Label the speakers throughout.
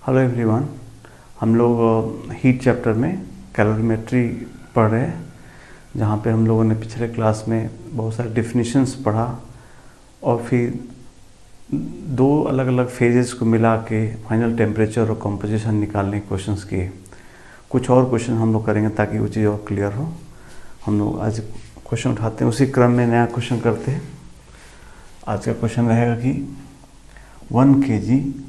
Speaker 1: Hello everyone, हम लोग heat chapter में कैलोरीमेट्री पढ़ रहे हैं, जहाँ पे हम लोगों ने पिछले क्लास में बहुत सारे डिफिनीशंस पढ़ा और फिर दो अलग अलग फेजेस को मिला के फाइनल टेम्परेचर और कंपोजिशन निकालने के क्वेश्चंस किए। कुछ और क्वेश्चन हम लोग करेंगे ताकि वो चीज़ और क्लियर हो। हम लोग आज क्वेश्चन उठाते हैं, उसी क्रम में नया क्वेश्चन करते हैं। आज का क्वेश्चन रहेगा कि 1 kg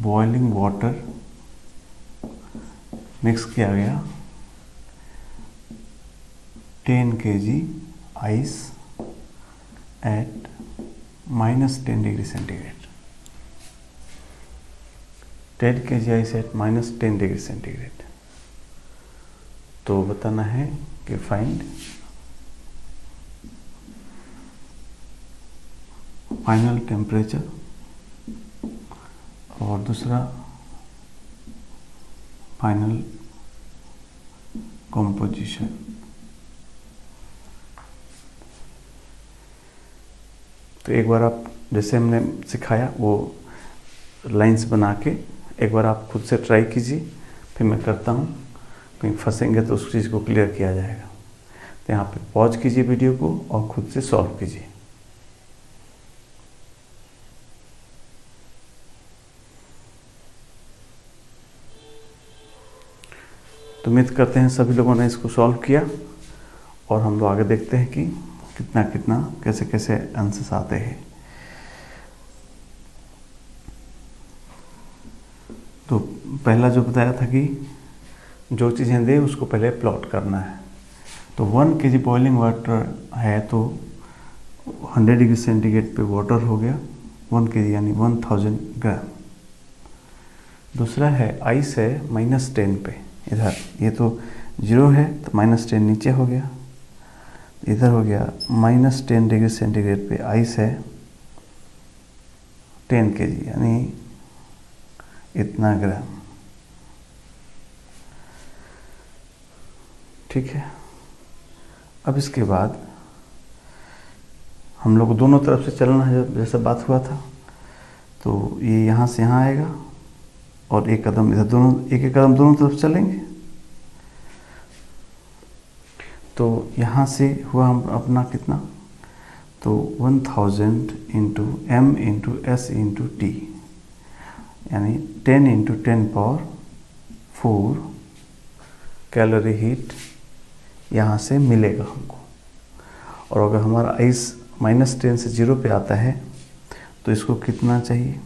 Speaker 1: बॉइलिंग वाटर मिक्स किया गया 10 kg ice eight -10 degree centigrade. 10 kg ice eight -10 degree centigrade. तो बताना है कि फाइंड फाइनल टेम्परेचर और दूसरा फाइनल कंपोजिशन। तो एक बार आप जैसे हमने सिखाया वो लाइंस बना के एक बार आप खुद से ट्राई कीजिए, फिर मैं करता हूँ। कहीं फंसेंगे तो उस चीज़ को क्लियर किया जाएगा। तो यहाँ पे पॉज कीजिए वीडियो को और खुद से सॉल्व कीजिए। तो उम्मीद करते हैं सभी लोगों ने इसको सॉल्व किया और हम लोग आगे देखते हैं कि कितना कितना कैसे कैसे आंसर्स आते हैं। तो पहला जो बताया था कि जो चीज़ें दे उसको पहले प्लॉट करना है। तो 1 kg बॉइलिंग वाटर है तो 100 डिग्री सेंटीग्रेड पे वाटर हो गया 1 kg यानी 1000 ग्राम। दूसरा है आइस है -10 पे, इधर ये तो 0 है तो -10 नीचे हो गया, इधर हो गया -10 डिग्री सेंटीग्रेड पे आइस है 10 kg यानी इतना ग्राम। ठीक है, अब इसके बाद हम लोग को दोनों तरफ से चलना है, जैसा बात हुआ था। तो ये यहाँ से यहाँ आएगा और एक कदम इधर, दोनों एक एक कदम दोनों तरफ चलेंगे। तो यहाँ से हुआ हम अपना कितना, तो 1000 into m into s into t यानी 10 इंटू 10 पावर 4 कैलोरी हीट यहाँ से मिलेगा हमको। और अगर हमारा आइस -10 से 0 पे आता है तो इसको कितना चाहिए,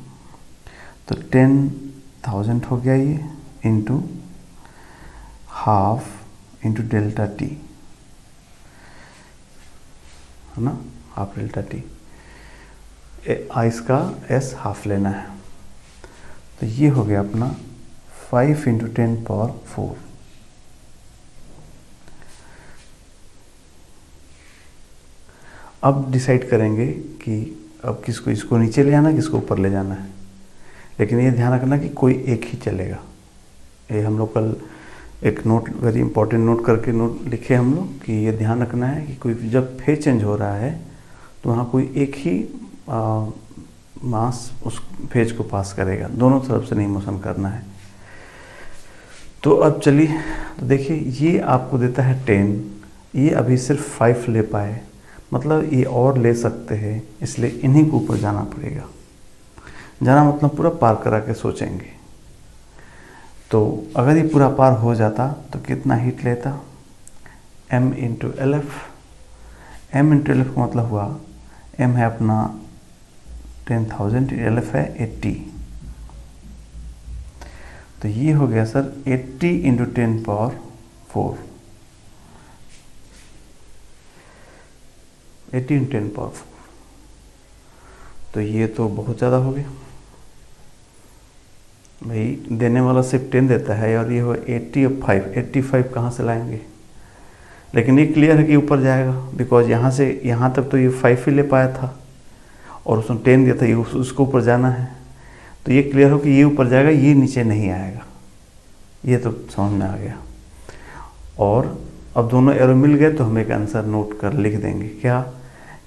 Speaker 1: तो 10,000 हो गया ये into half into delta T, है ना, हाफ डेल्टा टी। आइस का एस हाफ लेना है। तो ये हो गया अपना 5 इंटू 10 पावर 4। अब डिसाइड करेंगे कि अब किसको, इसको नीचे ले जाना है, किसको ऊपर ले जाना है। लेकिन ये ध्यान रखना कि कोई एक ही चलेगा। ये हम लोग कल एक नोट, वेरी इंपॉर्टेंट नोट करके नोट लिखे हम लोग कि ये ध्यान रखना है कि कोई जब फेज चेंज हो रहा है तो वहाँ कोई एक ही मास उस फेज को पास करेगा, दोनों तरफ से नहीं मोशन करना है। तो अब चलिए, तो देखिए ये आपको देता है 10, ये अभी सिर्फ 5 ले पाए, मतलब ये और ले सकते हैं, इसलिए इन्हीं को ऊपर जाना पड़ेगा। जाना मतलब पूरा पार करा के सोचेंगे। तो अगर ये पूरा पार हो जाता तो कितना हीट लेता, m into L F. m into L F का मतलब हुआ, m है अपना 10,000, एल एफ है 80। तो ये हो गया sir 80 into 10 power 4, 80 into 10 power 4। तो ये तो बहुत ज़्यादा हो गया भाई, देने वाला सिर्फ 10 देता है और ये हो 85 कहाँ से लाएंगे। लेकिन ये क्लियर है कि ऊपर जाएगा, बिकॉज यहाँ से यहाँ तक तो ये 5 ही ले पाया था और उसने 10 दिया था, ये उसको ऊपर जाना है। तो ये क्लियर हो कि ये ऊपर जाएगा, ये नीचे नहीं आएगा। ये तो समझ में आ गया। और अब दोनों एरो मिल गए तो हम एक आंसर नोट कर लिख देंगे क्या,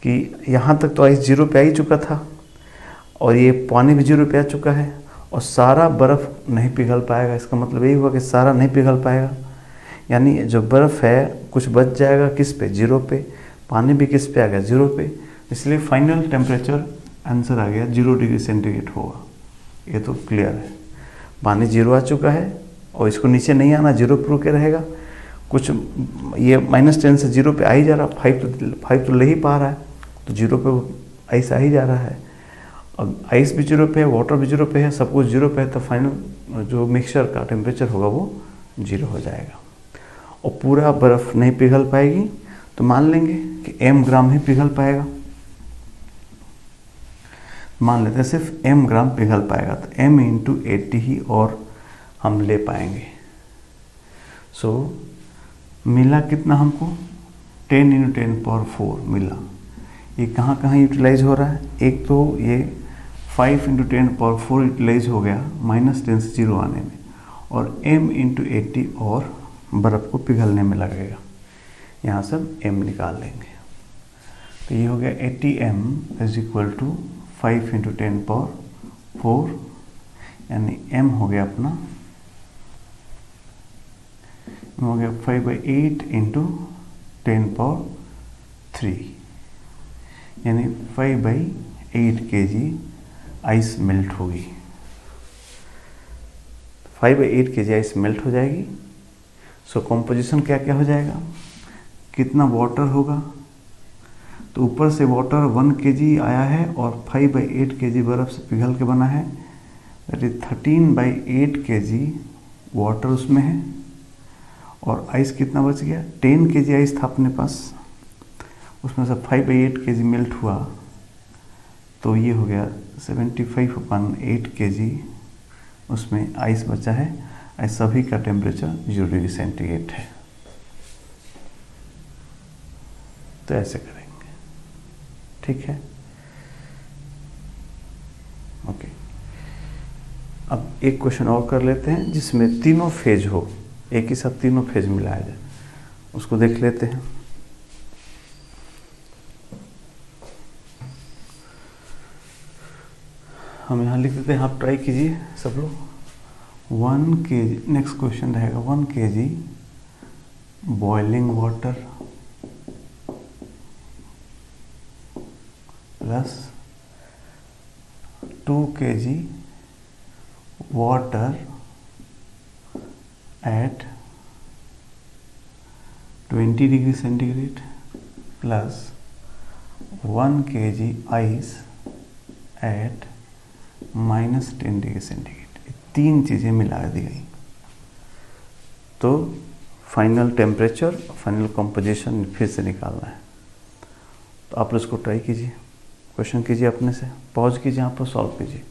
Speaker 1: कि यहाँ तक तो आइस 0 पे आ ही चुका था और ये पानी भी 0 पे आ चुका है, और सारा बर्फ़ नहीं पिघल पाएगा। इसका मतलब यही हुआ कि सारा नहीं पिघल पाएगा, यानी जो बर्फ़ है कुछ बच जाएगा किस पे, 0 पे। पानी भी किस पे आ गया, 0 पे। इसलिए फाइनल टेम्परेचर आंसर आ गया 0 डिग्री सेंटीग्रेड होगा। ये तो क्लियर है, पानी 0 आ चुका है और इसको नीचे नहीं आना, 0 पे रुके रहेगा। कुछ ये -10 से 0 पे आ ही जा रहा, 5 तो ले ही पा रहा है, तो 0 पे आइस आ ही जा रहा है। अब आइस भी 0 पे है, वाटर भी 0 पे है, सब कुछ 0 पे है, तो फाइनल जो मिक्सचर का टेम्परेचर होगा वो 0 हो जाएगा। और पूरा बर्फ़ नहीं पिघल पाएगी, तो मान लेंगे कि m ग्राम ही पिघल पाएगा। मान लेते हैं सिर्फ m ग्राम पिघल पाएगा, तो m इंटू 80 ही और हम ले पाएंगे। सो मिला कितना हमको, 10 × 10⁴ मिला। ये कहाँ कहाँ यूटिलाइज हो रहा है, एक तो ये 5 × 10⁴ यूटिलाइज हो गया -10 से 0 आने में, और m इंटू 80 और बर्फ़ को पिघलने में लगेगा। यहाँ से m निकाल लेंगे, तो ये हो गया 80m = 5 × 10⁴, यानी m हो गया अपना, हो गया 5/8 × 10⁻3, यानी 5/8 kg आइस मेल्ट होगी। 5/8 kg आइस मेल्ट हो जाएगी। सो कॉम्पोजिशन क्या क्या हो जाएगा, कितना वाटर होगा, तो ऊपर से वाटर 1 kg आया है और 5/8 kg बर्फ़ से पिघल के बना है, दैट इज 13/8 kg वाटर उसमें है। और आइस कितना बच गया, 10 kg आइस था अपने पास, उसमें से 5/8 kg मेल्ट हुआ, तो ये हो गया 75/8 kg उसमें आइस बचा है। इस सभी का टेम्परेचर 0 डिग्री सेंटीग्रेड है। तो ऐसे करेंगे, ठीक है, ओके। अब एक क्वेश्चन और कर लेते हैं जिसमें तीनों फेज हो, एक ही साथ तीनों फेज मिलाया जाए, उसको देख लेते हैं। हम यहाँ लिख देते हैं, आप ट्राई कीजिए सब लोग। 1 kg, नेक्स्ट क्वेश्चन रहेगा 1 kg boiling water plus 2 kg water at 20 degree centigrade plus 1 kg ice at -10 degree centigrade. तीन चीज़ें मिला दी गई, तो फाइनल टेम्परेचर, फाइनल कंपोजिशन फिर से निकालना है। तो आप लोग इसको ट्राई कीजिए, क्वेश्चन कीजिए अपने से, पॉज कीजिए, यहाँ पर सॉल्व कीजिए।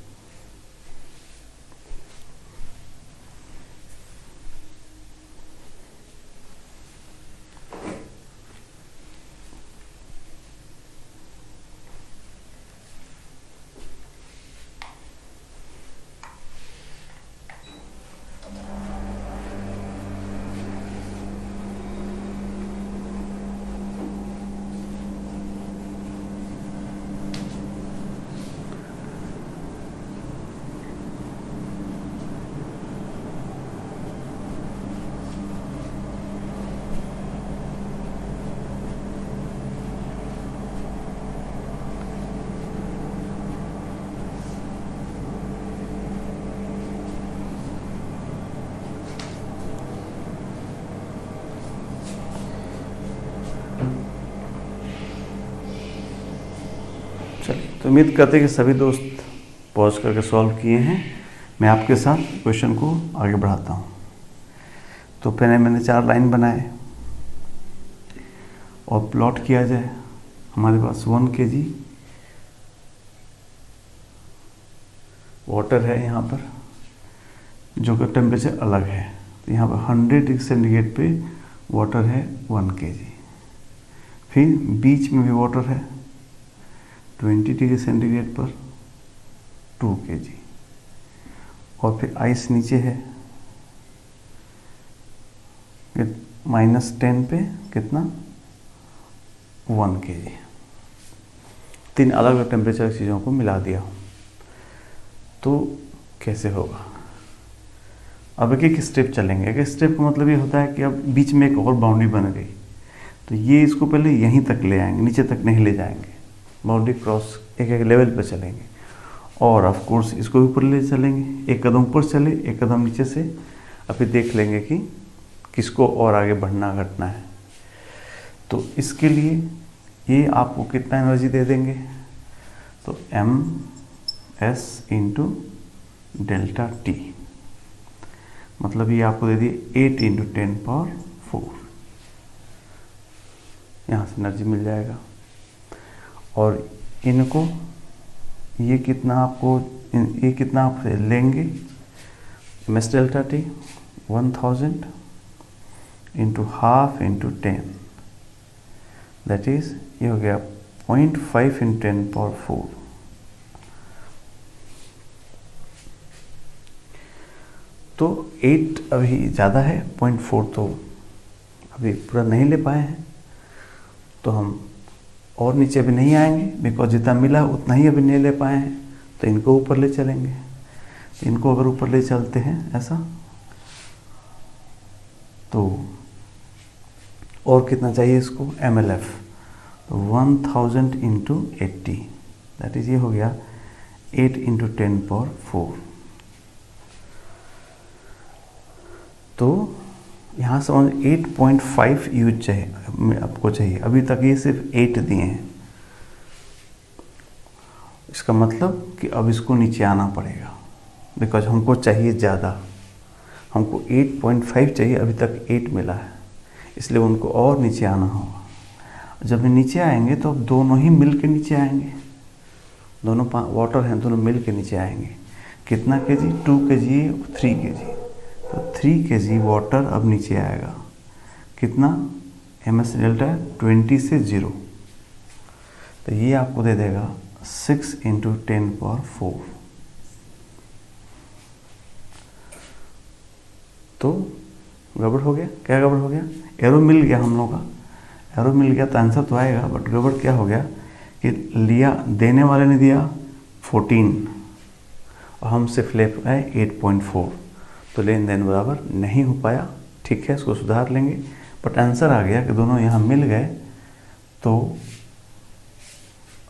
Speaker 1: तो उम्मीद करते हैं कि सभी दोस्त पॉज करके सॉल्व किए हैं। मैं आपके साथ क्वेश्चन को आगे बढ़ाता हूँ। तो पहले मैंने 4 लाइन बनाए और प्लॉट किया जाए। हमारे पास 1 kg वाटर है यहाँ पर, जो कि टेम्परेचर अलग है। तो यहाँ पर 100 डिग्री सेंटीग्रेड पे वाटर है 1 kg। फिर बीच में भी वाटर है 20 डिग्री सेंटीग्रेड पर 2 kg, और फिर आइस नीचे है -10 पे कितना 1 kg। 3 अलग अलग टेम्परेचर चीज़ों को मिला दिया। तो कैसे होगा? अब एक एक स्टेप चलेंगे। एक स्टेप का मतलब ये होता है कि अब बीच में एक और बाउंड्री बन गई, तो ये इसको पहले यहीं तक ले आएंगे, नीचे तक नहीं ले जाएंगे, बाउंड्री क्रॉस एक एक लेवल पर चलेंगे। और ऑफ कोर्स इसको ऊपर ले चलेंगे, एक कदम ऊपर चले, एक कदम नीचे से। अभी देख लेंगे कि किसको और आगे बढ़ना घटना है। तो इसके लिए ये आपको कितना एनर्जी दे देंगे? तो ms इंटू डेल्टा टी, मतलब ये आपको दे दिए 8 इंटू 10 पावर 4। यहाँ से एनर्जी मिल जाएगा। और इनको ये कितना आप लेंगे? ms delta T 1000 into half into 10, that is ये हो गया 0.5 इंटू 10 पावर 4। तो 8 अभी ज़्यादा है, 0.4 तो अभी पूरा नहीं ले पाए हैं, तो हम और नीचे भी नहीं आएंगे, बिकॉज जितना मिला उतना ही अभी नहीं ले पाए हैं। तो इनको ऊपर ले चलेंगे। इनको अगर ऊपर ले चलते हैं ऐसा, तो और कितना चाहिए इसको? mlf, तो 1000 इंटू 80, दैट इज ये हो गया 8 इंटू 10 पावर 4। तो यहाँ से 8.5 यूज चाहिए आपको चाहिए। अभी तक ये सिर्फ 8 दिए हैं, इसका मतलब कि अब इसको नीचे आना पड़ेगा, बिकॉज हमको चाहिए ज़्यादा। हमको 8.5 चाहिए, अभी तक 8 मिला है, इसलिए उनको और नीचे आना होगा। जब नीचे आएंगे तो अब दोनों ही मिल के नीचे आएंगे, दोनों वाटर हैं, दोनों मिल के नीचे आएंगे। कितना केजी? 2 KG, 3 KG. तो 3 केजी वाटर अब नीचे आएगा। कितना? ms डेल्टा 20 से 0, तो ये आपको दे देगा 6 इंटू 10 पावर 4। तो गड़बड़ हो गया। क्या गड़बड़ हो गया? एरो मिल गया हम लोग का, एरो मिल गया तो आंसर तो आएगा, बट गड़बड़ क्या हो गया कि लिया, देने वाले ने दिया 14 और हम सिर्फ ले पाए 8.4, तो लेन देन बराबर नहीं हो पाया। ठीक है, इसको सुधार लेंगे, बट आंसर आ गया कि दोनों यहाँ मिल गए। तो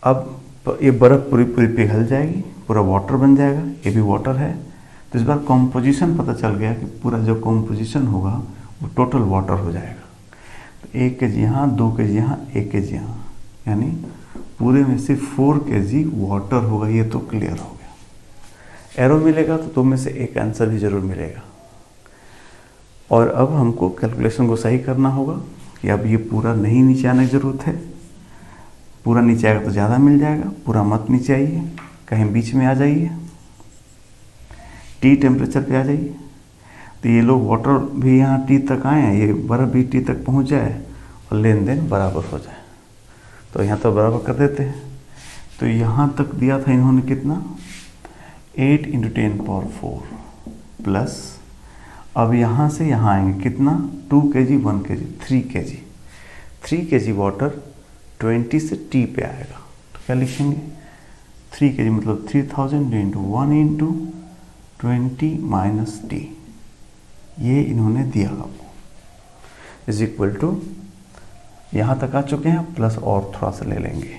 Speaker 1: अब ये बर्फ़ पूरी पिघल जाएगी, पूरा वाटर बन जाएगा, ये भी वाटर है। तो इस बार कॉम्पोजिशन पता चल गया कि पूरा जो कॉम्पोजिशन होगा वो टोटल वाटर हो जाएगा। तो 1 केजी यहाँ, 2 केजी यहाँ, 1 केजी यहाँ, यानी पूरे में से 4 केजी वाटर होगा। ये तो क्लियर हो गया। एरो मिलेगा तो 2 में से एक आंसर भी जरूर मिलेगा। और अब हमको कैलकुलेशन को सही करना होगा कि अब ये पूरा नहीं नीचे आने की ज़रूरत है। पूरा नीचे आएगा तो ज़्यादा मिल जाएगा, पूरा मत नीचे आइए, कहीं बीच में आ जाइए, टी टेम्परेचर पे आ जाइए। तो ये लोग वाटर भी यहाँ टी तक आए हैं, ये बर्फ़ भी टी तक पहुँच जाए और लेन देन बराबर हो जाए। तो यहाँ तो बराबर कर देते हैं। तो यहाँ तक दिया था इन्होंने कितना? 8 इंटू 10 पावर 4 प्लस, अब यहाँ से यहाँ आएंगे कितना? 2 KG, 1 KG, 3 KG. 3 KG water 20 से टी पे आएगा, तो क्या लिखेंगे? 3 केजी मतलब 3000 इंटू 1 इंटू 20 माइनस टी, ये इन्होंने दिया आपको, इज इक्वल टू, यहाँ तक आ चुके हैं, प्लस और थोड़ा सा ले लेंगे।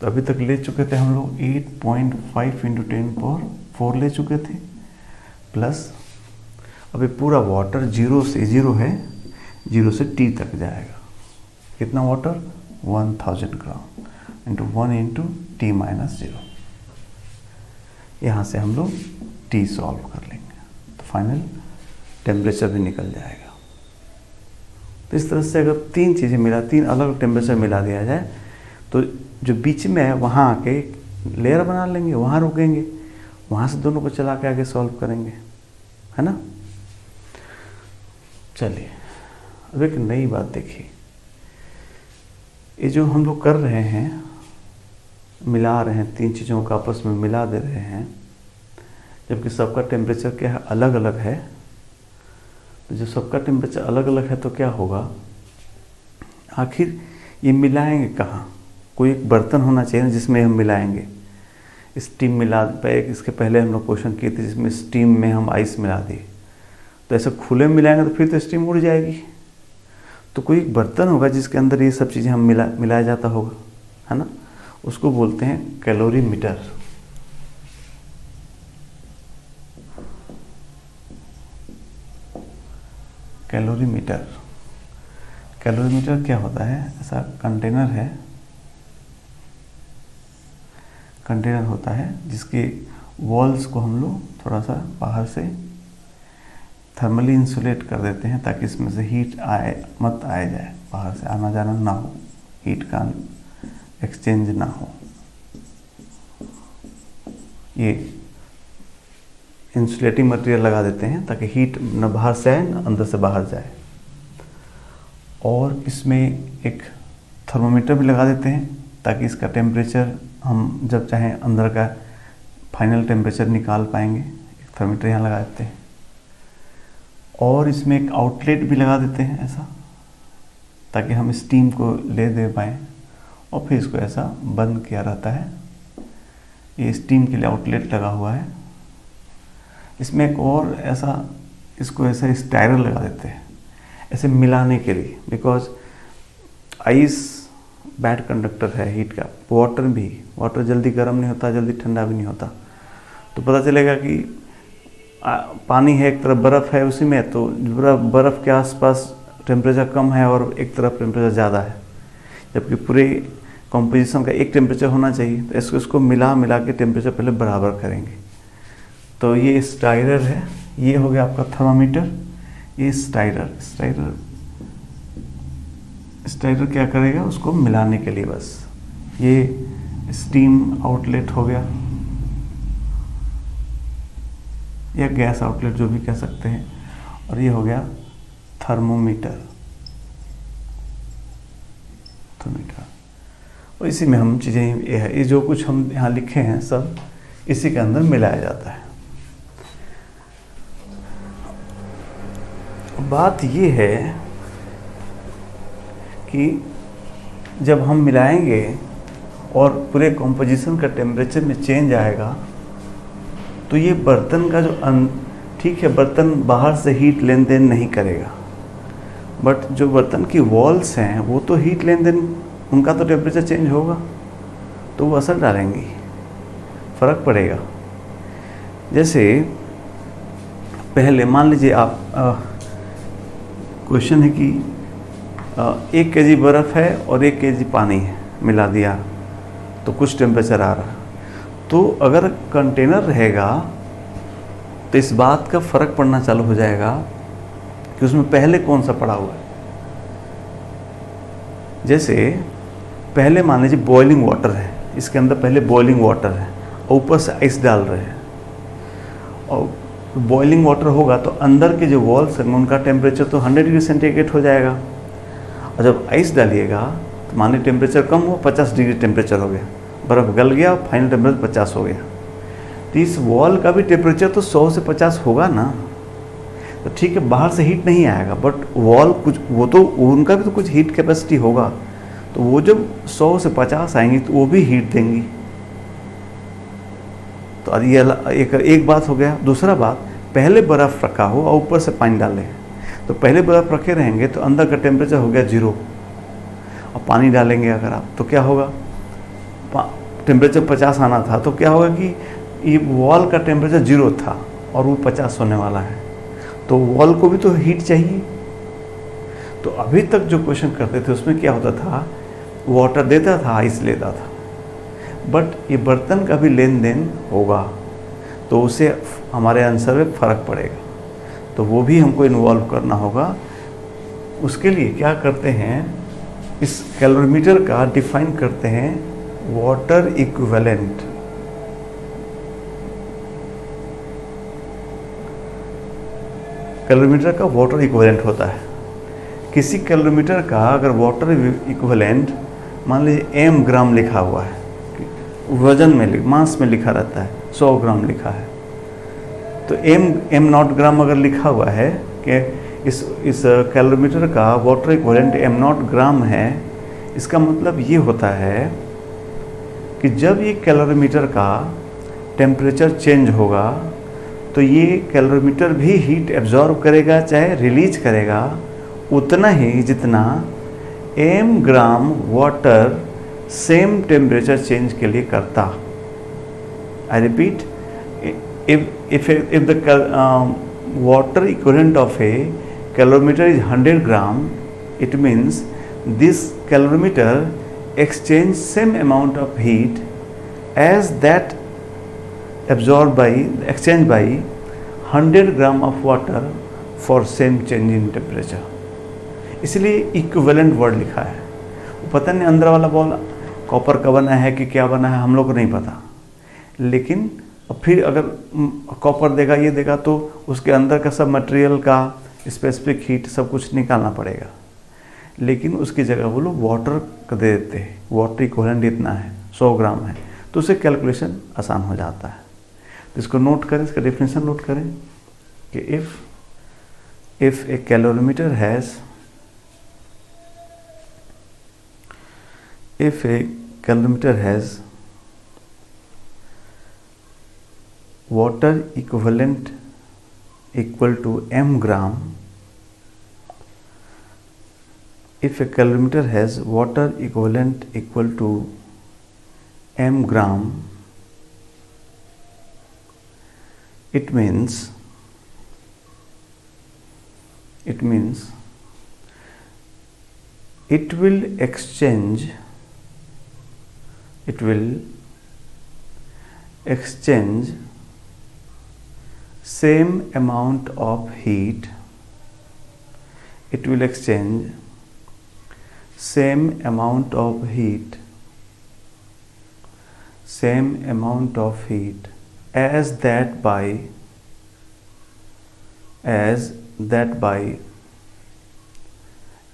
Speaker 1: तो अभी तक ले चुके थे हम लोग 8.5 इंटू 10 पावर 4 ले चुके थे, प्लस अभी पूरा वाटर 0 से 0 है, 0 से टी तक जाएगा। कितना water? 1000 gram into 1 into T minus 0। यहाँ से हम लोग टी सॉल्व कर लेंगे, तो फाइनल टेम्परेचर भी निकल जाएगा। तो इस तरह से अगर 3 चीज़ें मिला, 3 अलग टेम्परेचर मिला दिया जाए, तो जो बीच में है वहाँ आके लेयर बना लेंगे, वहाँ रुकेंगे, वहाँ से दोनों को चला के आगे सॉल्व करेंगे, है ना। चलिए अब एक नई बात देखिए, ये जो हम लोग कर रहे हैं, मिला रहे हैं, 3 चीज़ों को आपस में मिला दे रहे हैं, जबकि सबका टेम्परेचर क्या है? अलग अलग है। तो जब सबका टेम्परेचर अलग अलग है तो क्या होगा? आखिर ये मिलाएंगे कहाँ? कोई एक बर्तन होना चाहिए जिसमें हम मिलाएंगे। स्टीम मिला पे, इसके पहले हम लोग क्वेश्चन किए थे जिसमें स्टीम में हम आइस मिला दिए, तो ऐसे खुले में मिलाएंगे तो फिर तो स्टीम उड़ जाएगी। तो कोई एक बर्तन होगा जिसके अंदर ये सब चीज़ें हम मिलाया जाता होगा, है ना, उसको बोलते हैं कैलोरीमीटर। कैलोरीमीटर, कैलोरीमीटर क्या होता है, ऐसा कंटेनर है, कंटेनर होता है जिसके वॉल्स को हम लोग थोड़ा सा बाहर से थर्मली इंसुलेट कर देते हैं ताकि इसमें से हीट मत आया जाए, बाहर से आना जाना ना हो, हीट का एक्सचेंज ना हो। ये इंसुलेटिंग मटेरियल लगा देते हैं ताकि हीट न बाहर से आए न अंदर से बाहर जाए। और इसमें एक थर्मोमीटर भी लगा देते हैं ताकि इसका टेम्परेचर हम जब चाहें अंदर का फाइनल टेम्परेचर निकाल पाएंगे। एक थर्मोमीटर यहाँ लगा देते हैं और इसमें एक आउटलेट भी लगा देते हैं ऐसा, ताकि हम स्टीम को ले दे पाएँ। और फिर इसको ऐसा बंद किया रहता है, ये स्टीम के लिए आउटलेट लगा हुआ है। इसमें एक और ऐसा, इसको ऐसा स्टायरर लगा देते हैं ऐसे मिलाने के लिए, बिकॉज आइस बैड कंडक्टर है हीट का, वाटर भी, वाटर जल्दी गर्म नहीं होता, जल्दी ठंडा भी नहीं होता। तो पता चलेगा कि पानी है एक तरफ, बर्फ़ है उसी में, तो बर्फ़ के आसपास टेम्परेचर कम है और एक तरफ टेम्परेचर ज़्यादा है, जबकि पूरे कॉम्पोजिशन का एक टेम्परेचर होना चाहिए। तो इसको मिला के टेम्परेचर पहले बराबर करेंगे। तो ये स्टायरर है, ये हो गया आपका थर्मामीटर। ये स्टायरर क्या करेगा, उसको मिलाने के लिए बस। ये स्टीम आउटलेट हो गया या गैस आउटलेट जो भी कह सकते हैं, और ये हो गया थर्मोमीटर। और इसी में हम चीज़ें, ये जो कुछ हम यहाँ लिखे हैं सब इसी के अंदर मिलाया जाता है। बात ये है कि जब हम मिलाएंगे और पूरे कॉम्पोजिशन का टेम्परेचर में चेंज आएगा, तो ये बर्तन का जो ठीक है, बर्तन बाहर से हीट लेन देन नहीं करेगा, बट जो बर्तन की वॉल्स हैं वो तो हीट लेन देन, उनका तो टेम्परेचर चेंज होगा, तो वो असर डालेंगी, फ़र्क पड़ेगा। जैसे पहले मान लीजिए आप, क्वेश्चन है कि 1 kg बर्फ़ है और 1 kg पानी है, मिला दिया तो कुछ टेम्परेचर आ रहा। तो अगर कंटेनर रहेगा तो इस बात का फ़र्क पड़ना चालू हो जाएगा कि उसमें पहले कौन सा पड़ा हुआ है। जैसे पहले मान लीजिए बॉइलिंग वाटर है, इसके अंदर पहले बॉइलिंग वाटर है और ऊपर से आइस डाल रहे हैं, और बॉइलिंग वाटर होगा तो अंदर के जो वॉल्स हैं उनका टेम्परेचर तो 100 डिग्री सेंटीग्रेड हो जाएगा, और जब आइस डालिएगा तो मान लीजिए टेम्परेचर कम हो, 50 डिग्री टेम्परेचर हो गया, बर्फ़ गल गया, फाइनल टेम्परेचर 50 हो गया। तो इस वॉल का भी टेम्परेचर तो 100 से 50 होगा ना। तो ठीक है, बाहर से हीट नहीं आएगा, बट वॉल कुछ, वो तो उनका भी तो कुछ हीट कैपेसिटी होगा, तो वो जब 100 से 50 आएंगी तो वो भी हीट देंगी। तो ये एक बात हो गया। दूसरा बात, पहले बर्फ़ रखा हो और ऊपर से पानी डालें, तो पहले बर्फ़ रखे रहेंगे तो अंदर का टेम्परेचर हो गया 0, और पानी डालेंगे अगर आप तो क्या होगा, टेम्परेचर 50 आना था, तो क्या होगा कि ये वॉल का टेम्परेचर 0 था और वो 50 होने वाला है, तो वॉल को भी तो हीट चाहिए। तो अभी तक जो क्वेश्चन करते थे उसमें क्या होता था, वाटर देता था, आइस लेता था, बट ये बर्तन का भी लेन देन होगा, तो उसे हमारे आंसर में फ़र्क पड़ेगा, तो वो भी हमको इन्वॉल्व करना होगा। उसके लिए क्या करते हैं, इस कैलोरीमीटर का डिफाइन करते हैं वाटर इक्विवेलेंट। कैलोरीमीटर का वाटर इक्विवेलेंट होता है। किसी कैलोरीमीटर का अगर वाटर इक्विवेलेंट मान लीजिए m ग्राम लिखा हुआ है, वजन में, मास में लिखा रहता है, 100 ग्राम लिखा है, तो m नॉट ग्राम अगर लिखा हुआ है कि इस कैलोरीमीटर का वाटर इक्विवेलेंट m नॉट ग्राम है, इसका मतलब ये होता है कि जब ये कैलोरीमीटर का टेम्परेचर चेंज होगा तो ये कैलोरीमीटर भी हीट एब्जॉर्ब करेगा चाहे रिलीज करेगा उतना ही जितना m gram water same temperature change के लिए करता। I repeat, if the water equivalent of a calorimeter is 100 gram, it means this calorimeter exchange same amount of heat as that exchanged by 100 gram of water for same change in temperature। इसलिए equivalent word लिखा है। पता नहीं अंदर वाला ball copper का बना है कि क्या बना है, हम लोग को नहीं पता, लेकिन फिर अगर कॉपर देगा ये देगा तो उसके अंदर का सब मटेरियल का स्पेसिफिक हीट सब कुछ निकालना पड़ेगा, लेकिन उसकी जगह वो लोग वाटर का दे देते हैं। वाटर इक्विवेलेंट इतना है, 100 ग्राम है, तो उससे कैलकुलेशन आसान हो जाता है। तो इसको नोट करें, इसका डेफिनेशन नोट करें कि if A calorimeter has water equivalent equal to m gram, if a calorimeter has water equivalent equal to m gram, it means it will exchange same amount of heat, same amount of heat as that by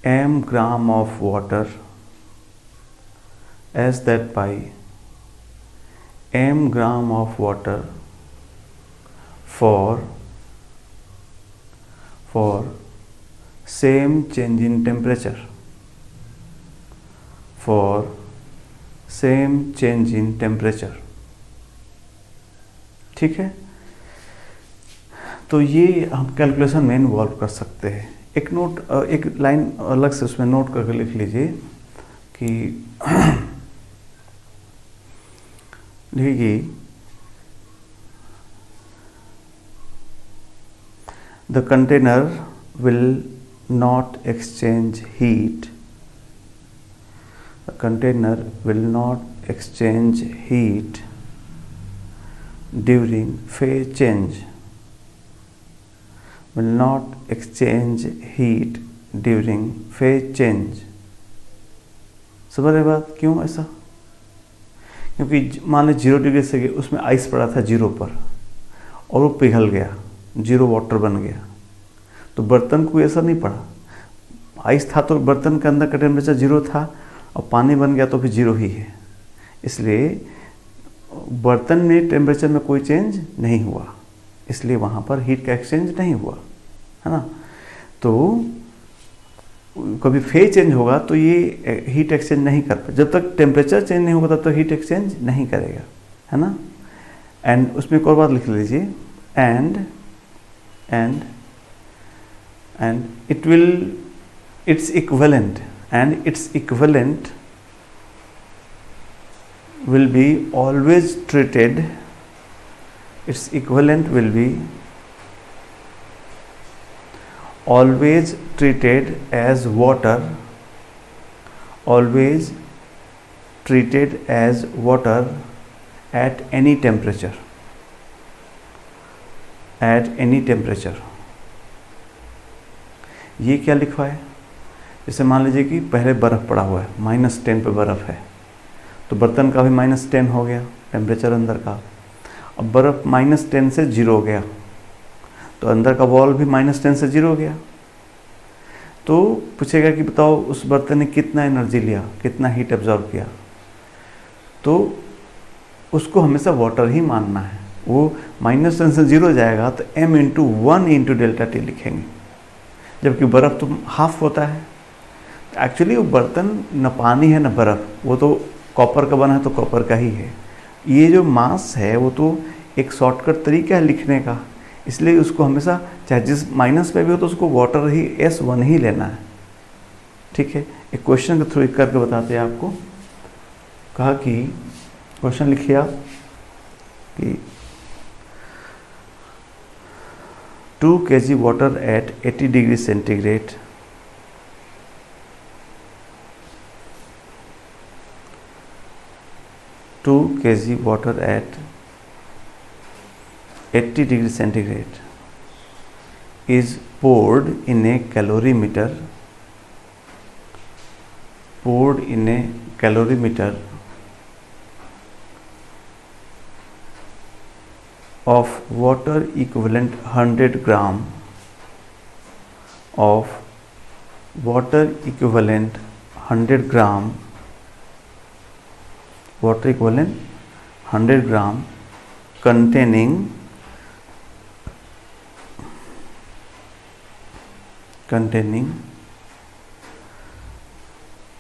Speaker 1: m gram of water, for same change in temperature, ठीक है। तो ये हम calculation में involve कर सकते हैं। एक लाइन अलग से उसमें नोट करके लिख लीजिए कि देखिए the container will not exchange heat during phase change, समझ रहे बात? क्यों ऐसा? क्योंकि मान लीजिए 0 डिग्री से उसमें आइस पड़ा था 0 पर और वो पिघल गया, 0 वाटर बन गया, तो बर्तन को ऐसा नहीं पड़ा। आइस था तो बर्तन के अंदर का टेम्परेचर 0 था और पानी बन गया तो फिर 0 ही है। इसलिए बर्तन में टेम्परेचर में कोई चेंज नहीं हुआ, इसलिए वहाँ पर हीट का एक्सचेंज नहीं हुआ, है ना। तो कभी फेज चेंज होगा तो ये हीट एक्सचेंज नहीं कर पाए। जब तक टेम्परेचर चेंज नहीं होगा तब तक हीट एक्सचेंज नहीं करेगा, है ना। एंड उसमें एक और बात लिख लीजिए, and its equivalent will be always treated as water at any temperature, ये क्या लिखा है? जैसे मान लीजिए कि पहले बर्फ़ पड़ा हुआ है, -10 पे बर्फ़ है, तो बर्तन का भी -10 हो गया टेम्परेचर अंदर का। अब बर्फ़ -10 से 0 हो गया तो अंदर का बॉल भी -10 से 0 हो गया। तो पूछेगा कि बताओ उस बर्तन ने कितना एनर्जी लिया, कितना हीट एब्जॉर्ब किया, तो उसको हमेशा वाटर ही मानना है। वो -10 से 0 हो जाएगा तो m × 1 × ΔT लिखेंगे, जबकि बर्फ़ तो हाफ होता है। एक्चुअली वो बर्तन न पानी है न बर्फ़, वो तो कॉपर का बना है तो कॉपर का ही है। ये जो मास है वो तो एक शॉर्टकट तरीका है लिखने का, इसलिए उसको हमेशा चाहे जिस माइनस पे भी हो तो उसको वाटर ही S1 ही लेना है। ठीक है, एक क्वेश्चन के थ्रू करके बताते हैं आपको। कहा कि क्वेश्चन लिखिए आप कि 2 kg water at 80 degree centigrade two kg water at 80 degree centigrade is poured in a calorimeter of water equivalent 100 gram of water equivalent 100 gram water equivalent 100 gram containing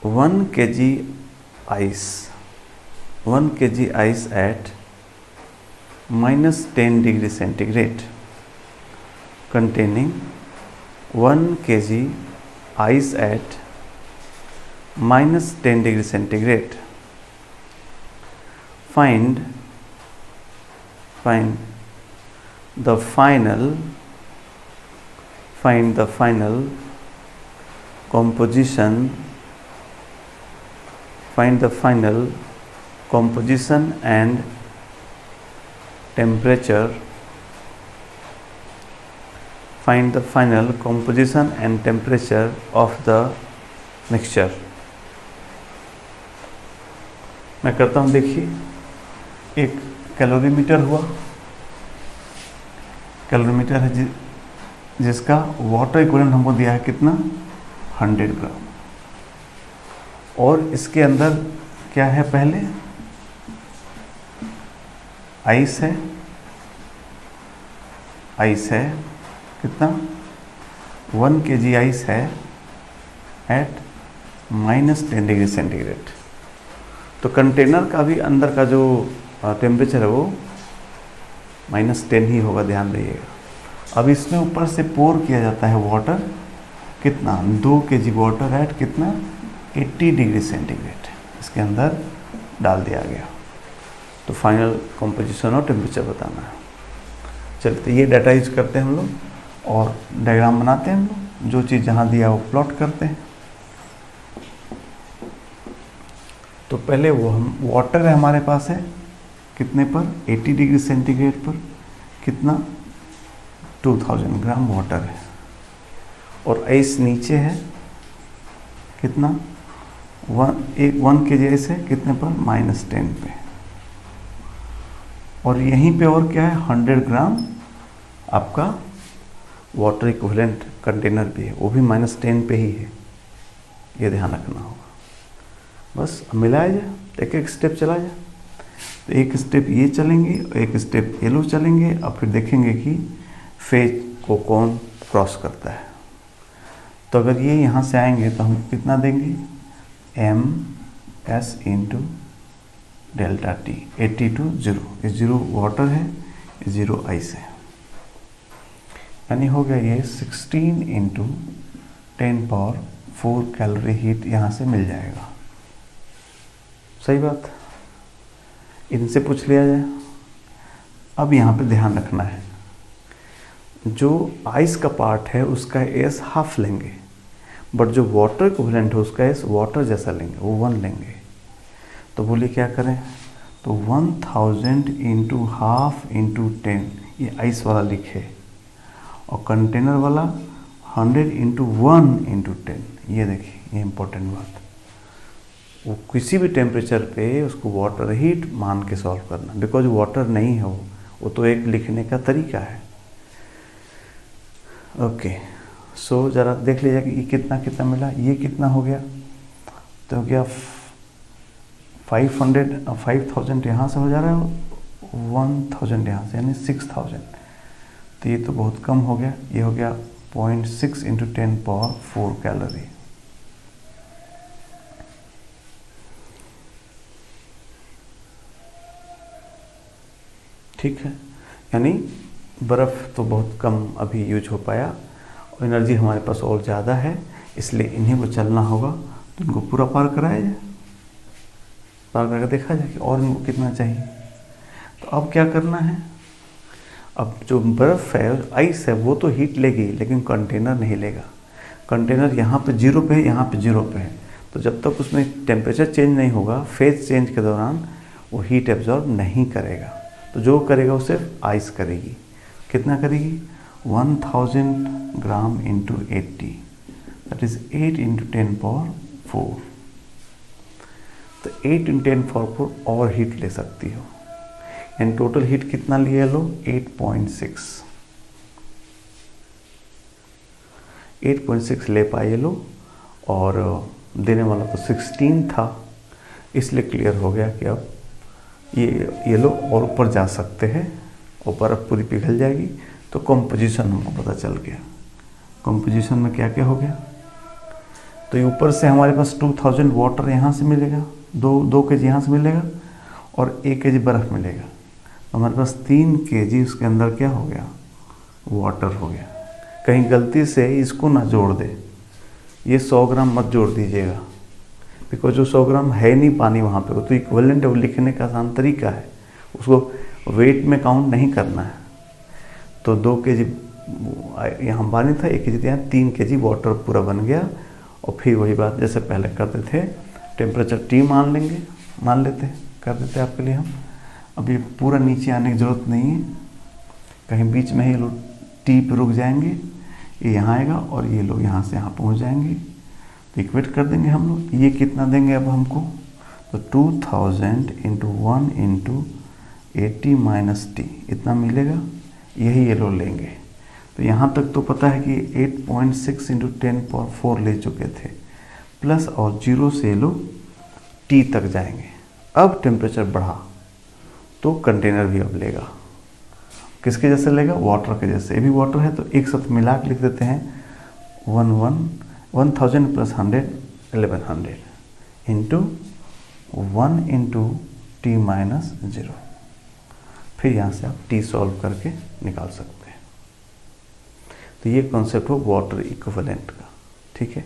Speaker 1: 1 kg ice at -10 degree centigrade, containing 1 kg ice at -10 degree centigrade. Find the final composition and temperature of the mixture. मैं करता हूँ, देखिए एक calorimeter हुआ, calorimeter है जिसका water equivalent हमको दिया है कितना 100 ग्राम, और इसके अंदर क्या है, पहले आइस है कितना 1 kg आइस है एट -10 डिग्री सेंटीग्रेड। तो कंटेनर का भी अंदर का जो टेम्परेचर है वो -10 ही होगा, ध्यान रहिएगा। अब इसमें ऊपर से पोर किया जाता है वाटर, कितना 2 kg वाटर एट कितना 80 डिग्री सेंटीग्रेड इसके अंदर डाल दिया गया। तो फाइनल कंपोजिशन और टेम्परेचर बताना है। चलते ये डाटा यूज करते हैं हम लोग और डायग्राम बनाते हैं हम लोग, जो चीज़ जहाँ दिया वो प्लॉट करते हैं। तो पहले वो हम वाटर है हमारे पास है कितने पर 80 डिग्री सेंटीग्रेड पर कितना 2000 ग्राम वाटर है, और आइस नीचे है कितना 1 kg आइस है कितने पर -10 पे, और यहीं पे और क्या है 100 ग्राम आपका वाटर इक्विवेलेंट कंटेनर भी है, वो भी -10 पे ही है, ये ध्यान रखना होगा। बस मिलाया जाए, एक एक स्टेप चला जाए। तो एक स्टेप ये चलेंगे और एक स्टेप ये लोग चलेंगे, और फिर देखेंगे कि फेज को कौन क्रॉस करता है। तो अगर ये यहाँ से आएंगे तो हम कितना देंगे MS into delta T, 80 to 0, ये 0 वाटर है, ये 0 आइस है, यानी हो गया ये 16 इंटू 10 पावर 4 कैलोरी हीट यहाँ से मिल जाएगा। सही बात, इनसे पूछ लिया जाए। अब यहाँ पे ध्यान रखना है, जो आइस का पार्ट है उसका एस हाफ लेंगे, बट जो वाटर इक्विवेलेंट है उसका एस वाटर जैसा लेंगे, वो 1 लेंगे। तो बोलिए क्या करें, तो 1000 इंटू हाफ इंटू 10, ये आइस वाला लिखे, और कंटेनर वाला 100 इंटू 1 इंटू 10, ये देखिए ये इंपॉर्टेंट बात। वो किसी भी टेम्परेचर पे उसको वाटर हीट मान के सॉल्व करना, बिकॉज वाटर नहीं है वो तो एक लिखने का तरीका है। ओके, सो ज़रा देख लीजिए कि ये कितना कितना मिला, ये कितना हो गया, तो हो गया 5000 यहाँ से हो जा रहा है, 1000 यहाँ से, यानी 6000। तो ये तो बहुत कम हो गया, ये हो गया 0.6 इंटू 10 पावर 4 कैलोरी। ठीक है, यानी बर्फ़ तो बहुत कम अभी यूज हो पाया और एनर्जी हमारे पास और ज़्यादा है, इसलिए इन्हीं को चलना होगा। तो इनको पूरा पार कराया जाए, पार करके देखा जाए कि और इनको कितना चाहिए। तो अब क्या करना है, अब जो बर्फ़ है, आइस है, वो तो हीट लेगी लेकिन कंटेनर नहीं लेगा। कंटेनर यहाँ पे 0 पे है, यहाँ पे 0 पे है, तो जब तक उसमें टेम्परेचर चेंज नहीं होगा, फेज चेंज के दौरान वो हीट एब्जॉर्ब नहीं करेगा। तो जो करेगा वो सिर्फ आइस करेगी। कितना करेगी? 1000 gram into 80, that is 8 into 10 power 4। तो 8 इंटू 10 पावर 4 और हीट ले सकती हो। एंड टोटल हीट कितना लिए लो? 8.6। 8.6 ले पाए लो, और देने वाला तो 16 था, इसलिए क्लियर हो गया कि अब ये लो और ऊपर जा सकते हैं और बर्फ़ पूरी पिघल जाएगी। तो कंपोजिशन हमको पता चल गया। कंपोजिशन में क्या क्या हो गया? तो ये ऊपर से हमारे पास 2000 वाटर यहाँ से मिलेगा, 2 kg यहाँ से मिलेगा और 1 kg बर्फ़ मिलेगा। हमारे पास 3 kg उसके अंदर क्या हो गया? वाटर हो गया। कहीं गलती से इसको ना जोड़ दे, ये 100 ग्राम मत जोड़ दीजिएगा, बिकॉज जो 100 ग्राम है नहीं पानी वहाँ पे, वो तो इक्विवेलेंट लिखने का आसान तरीका है, उसको वेट में काउंट नहीं करना है। तो 2 kg यहाँ पानी था, 1 kg यहाँ, 3 kg वाटर पूरा बन गया। और फिर वही बात जैसे पहले करते थे, टेम्परेचर T मान लेते कर देते आपके लिए हम। अब ये पूरा नीचे आने की ज़रूरत नहीं है, कहीं बीच में ही लोग T पे रुक जाएंगे, ये यहाँ आएगा और ये लोग यहाँ से यहाँ पहुँच जाएंगे। तो इक्वेट कर देंगे हम लोग। ये कितना देंगे अब हमको? तो 2000 इंटू 1 इंटू 80 माइनस T इतना मिलेगा, यही ये लोग लेंगे। तो यहाँ तक तो पता है कि 8.6 इंटू 10 पावर 4 ले चुके थे, प्लस और 0 से लोग T तक जाएंगे। अब टेम्परेचर बढ़ा तो कंटेनर भी अब लेगा। किसके जैसे लेगा? वाटर के जैसे। ये भी वाटर है, तो एक साथ मिला के लिख देते हैं 1000 plus 100 1100 into 1 into T minus 0। फिर यहाँ से आप T सॉल्व करके निकाल सकते हैं। तो ये कॉन्सेप्ट हो वाटर इक्विवेलेंट का, ठीक है।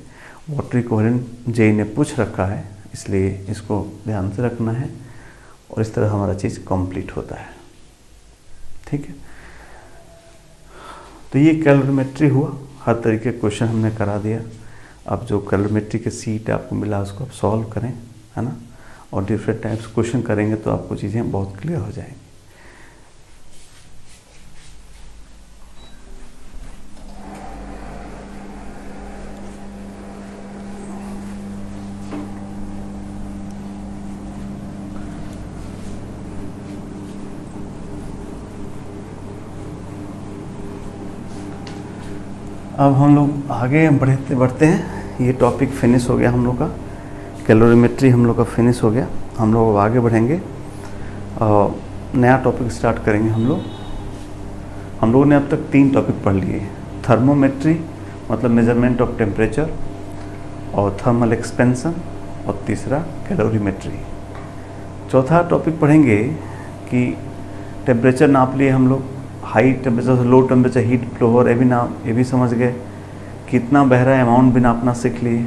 Speaker 1: वाटर इक्विवेलेंट जेईई ने पूछ रखा है, इसलिए इसको ध्यान से रखना है और इस तरह हमारा चीज़ कंप्लीट होता है, ठीक है। तो ये कैलोरीमेट्री हुआ, हर तरीके के क्वेश्चन हमने करा दिया। अब जो कैलोरीमेट्री के सीट आपको मिला उसको आप सॉल्व करें, है ना, और डिफरेंट टाइप्स क्वेश्चन करेंगे तो आपको चीज़ें बहुत क्लियर हो जाएंगी। अब हम लोग आगे बढ़ते हैं। ये टॉपिक फिनिश हो गया हम लोग का, कैलोरीमेट्री हम लोग का फिनिश हो गया। हम लोग अब आगे बढ़ेंगे और नया टॉपिक स्टार्ट करेंगे हम लोगों ने अब तक 3 टॉपिक पढ़ लिए। थर्मोमेट्री मतलब मेजरमेंट ऑफ टेम्परेचर, और थर्मल एक्सपेंशन, और तीसरा कैलोरीमेट्री। चौथा टॉपिक पढ़ेंगे कि टेम्परेचर नाप लिए हम लोग, हाई टेम्परेचर से लो टेम्परेचर हीट फ्लो हो, ये भी समझ गए। कितना बह रहा है अमाउंट भी नापना सीख लिए।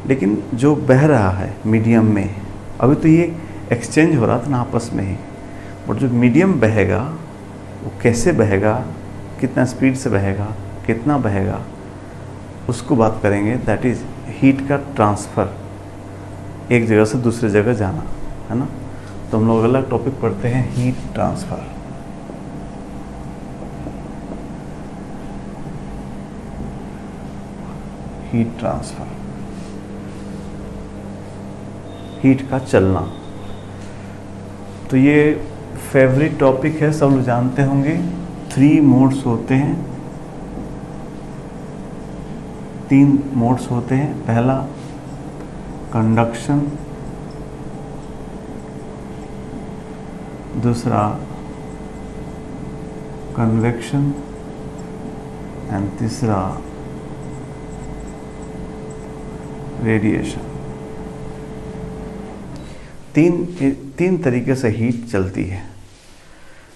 Speaker 1: लेकिन जो बह रहा है मीडियम में, अभी तो ये एक्सचेंज हो रहा था ना आपस में ही, बट जो मीडियम बहेगा वो कैसे बहेगा, कितना स्पीड से बहेगा, कितना बहेगा, उसको बात करेंगे। दैट इज़ हीट का ट्रांसफ़र, एक जगह से दूसरी जगह जाना, है ना। तो हम लोग अलग टॉपिक पढ़ते हैं, heat transfer. Heat transfer, heat का चलना। तो ये फेवरेट टॉपिक है, सब लोग जानते होंगे। 3 मोड्स होते हैं, 3 मोड्स होते हैं। पहला कंडक्शन, दूसरा कन्वेक्शन, एंड तीसरा रेडिएशन। तीन तरीके से हीट चलती है।